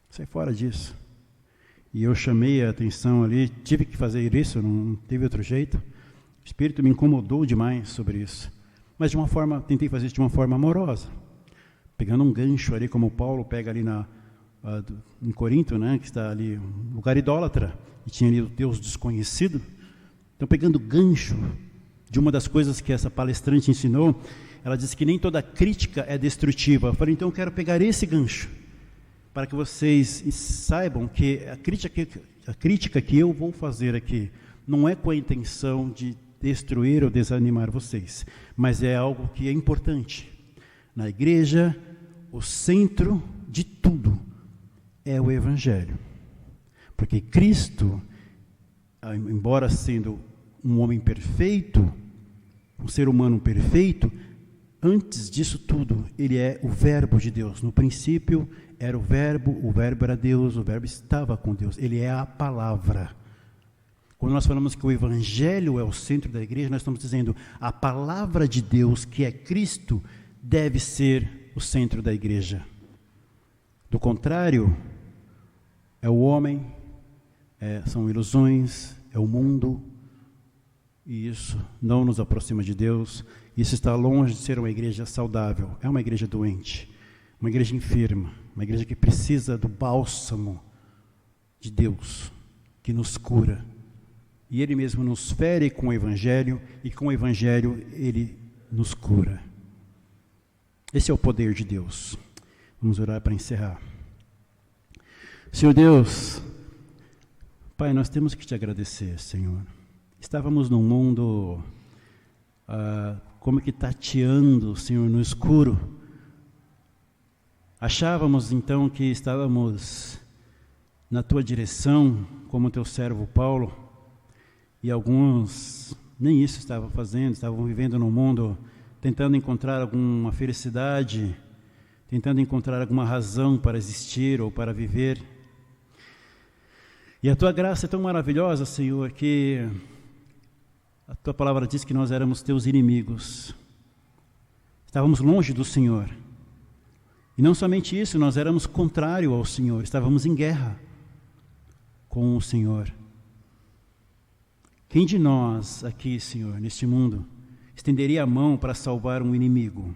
Sai fora disso. E eu chamei a atenção ali, tive que fazer isso, não teve outro jeito. O Espírito me incomodou demais sobre isso. Mas tentei fazer isso de uma forma amorosa. Pegando um gancho ali, como Paulo pega ali em Corinto, né, que está ali, um lugar idólatra, e tinha ali o Deus desconhecido. Então, pegando gancho de uma das coisas que essa palestrante ensinou, ela disse que nem toda crítica é destrutiva. Eu falei: então eu quero pegar esse gancho, para que vocês saibam que a crítica que eu vou fazer aqui não é com a intenção de destruir ou desanimar vocês, mas é algo que é importante. Na igreja, o centro de tudo é o Evangelho. Porque Cristo, embora sendo um homem perfeito, um ser humano perfeito, antes disso tudo, ele é o Verbo de Deus. No princípio era o Verbo era Deus, o Verbo estava com Deus. Ele é a palavra. Quando nós falamos que o Evangelho é o centro da igreja, nós estamos dizendo a palavra de Deus, que é Cristo, deve ser o centro da igreja. Do contrário, é o homem, são ilusões, é o mundo, e isso não nos aproxima de Deus. Isso está longe de ser uma igreja saudável. É uma igreja doente, uma igreja enferma, uma igreja que precisa do bálsamo de Deus, que nos cura. E Ele mesmo nos fere com o Evangelho, e com o Evangelho Ele nos cura. Esse é o poder de Deus. Vamos orar para encerrar. Senhor Deus, Pai, nós temos que Te agradecer, Senhor. Estávamos num mundo como que tateando, Senhor, no escuro. Achávamos então que estávamos na Tua direção, como Teu servo Paulo, e alguns nem isso estavam fazendo, estavam vivendo no mundo, tentando encontrar alguma felicidade, tentando encontrar alguma razão para existir ou para viver. E a Tua graça é tão maravilhosa, Senhor, que a Tua palavra diz que nós éramos Teus inimigos. Estávamos longe do Senhor. E não somente isso, nós éramos contrário ao Senhor, estávamos em guerra com o Senhor. Quem de nós aqui, Senhor, neste mundo, estenderia a mão para salvar um inimigo?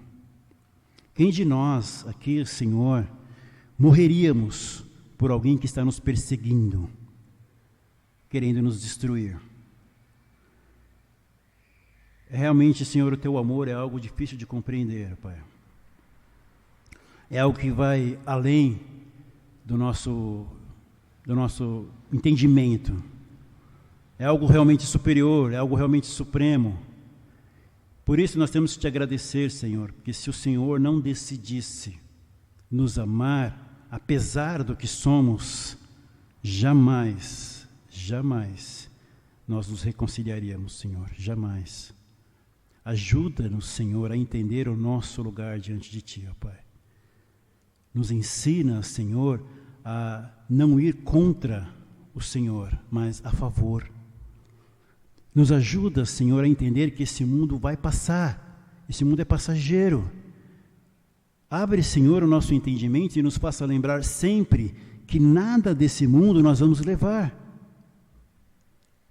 Quem de nós aqui, Senhor, morreríamos por alguém que está nos perseguindo, querendo nos destruir? Realmente, Senhor, o Teu amor é algo difícil de compreender, Pai. É algo que vai além do nosso entendimento. É algo realmente superior, é algo realmente supremo. Por isso nós temos que te agradecer, Senhor, porque se o Senhor não decidisse nos amar, apesar do que somos, jamais nós nos reconciliaríamos, Senhor, jamais. Ajuda-nos, Senhor, a entender o nosso lugar diante de Ti, ó Pai. Nos ensina, Senhor, a não ir contra o Senhor, mas a favor. Nos ajuda, Senhor, a entender que esse mundo vai passar, esse mundo é passageiro. Abre, Senhor, o nosso entendimento e nos faça lembrar sempre que nada desse mundo nós vamos levar.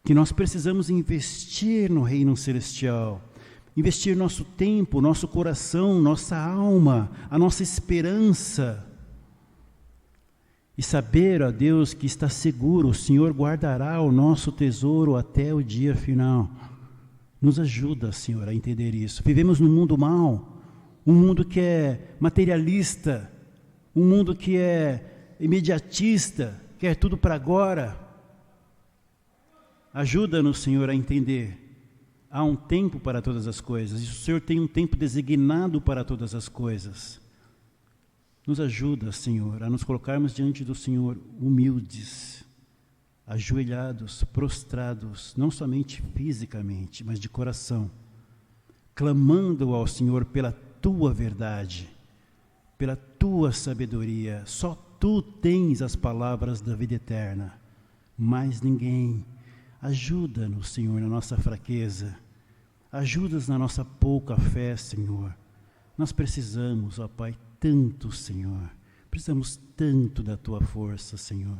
Que nós precisamos investir no reino celestial, investir nosso tempo, nosso coração, nossa alma, a nossa esperança. E saber, ó Deus, que está seguro, o Senhor guardará o nosso tesouro até o dia final. Nos ajuda, Senhor, a entender isso. Vivemos num mundo mau, um mundo que é materialista, um mundo que é imediatista, quer tudo para agora. Ajuda-nos, Senhor, a entender. Há um tempo para todas as coisas, e o Senhor tem um tempo designado para todas as coisas. Nos ajuda, Senhor, a nos colocarmos diante do Senhor humildes, ajoelhados, prostrados, não somente fisicamente, mas de coração, clamando ao Senhor pela Tua verdade, pela Tua sabedoria. Só Tu tens as palavras da vida eterna, mais ninguém. Ajuda-nos, Senhor, na nossa fraqueza, ajuda-nos na nossa pouca fé, Senhor. Nós precisamos, ó Pai, tanto, Senhor, precisamos tanto da Tua força, Senhor.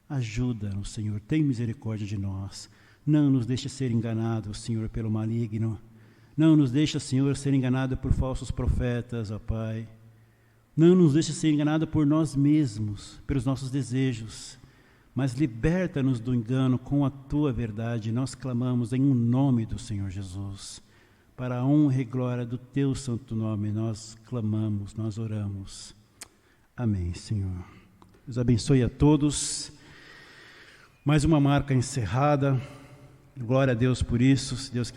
Ajuda-nos, Senhor, tem misericórdia de nós. Não nos deixe ser enganados, Senhor, pelo maligno. Não nos deixe, Senhor, ser enganado por falsos profetas, ó Pai. Não nos deixe ser enganado por nós mesmos, pelos nossos desejos. Mas liberta-nos do engano com a Tua verdade. Nós clamamos em nome do Senhor Jesus. Para a honra e glória do Teu santo nome, nós clamamos, nós oramos. Amém, Senhor. Deus abençoe a todos. Mais uma marca encerrada. Glória a Deus por isso. Se Deus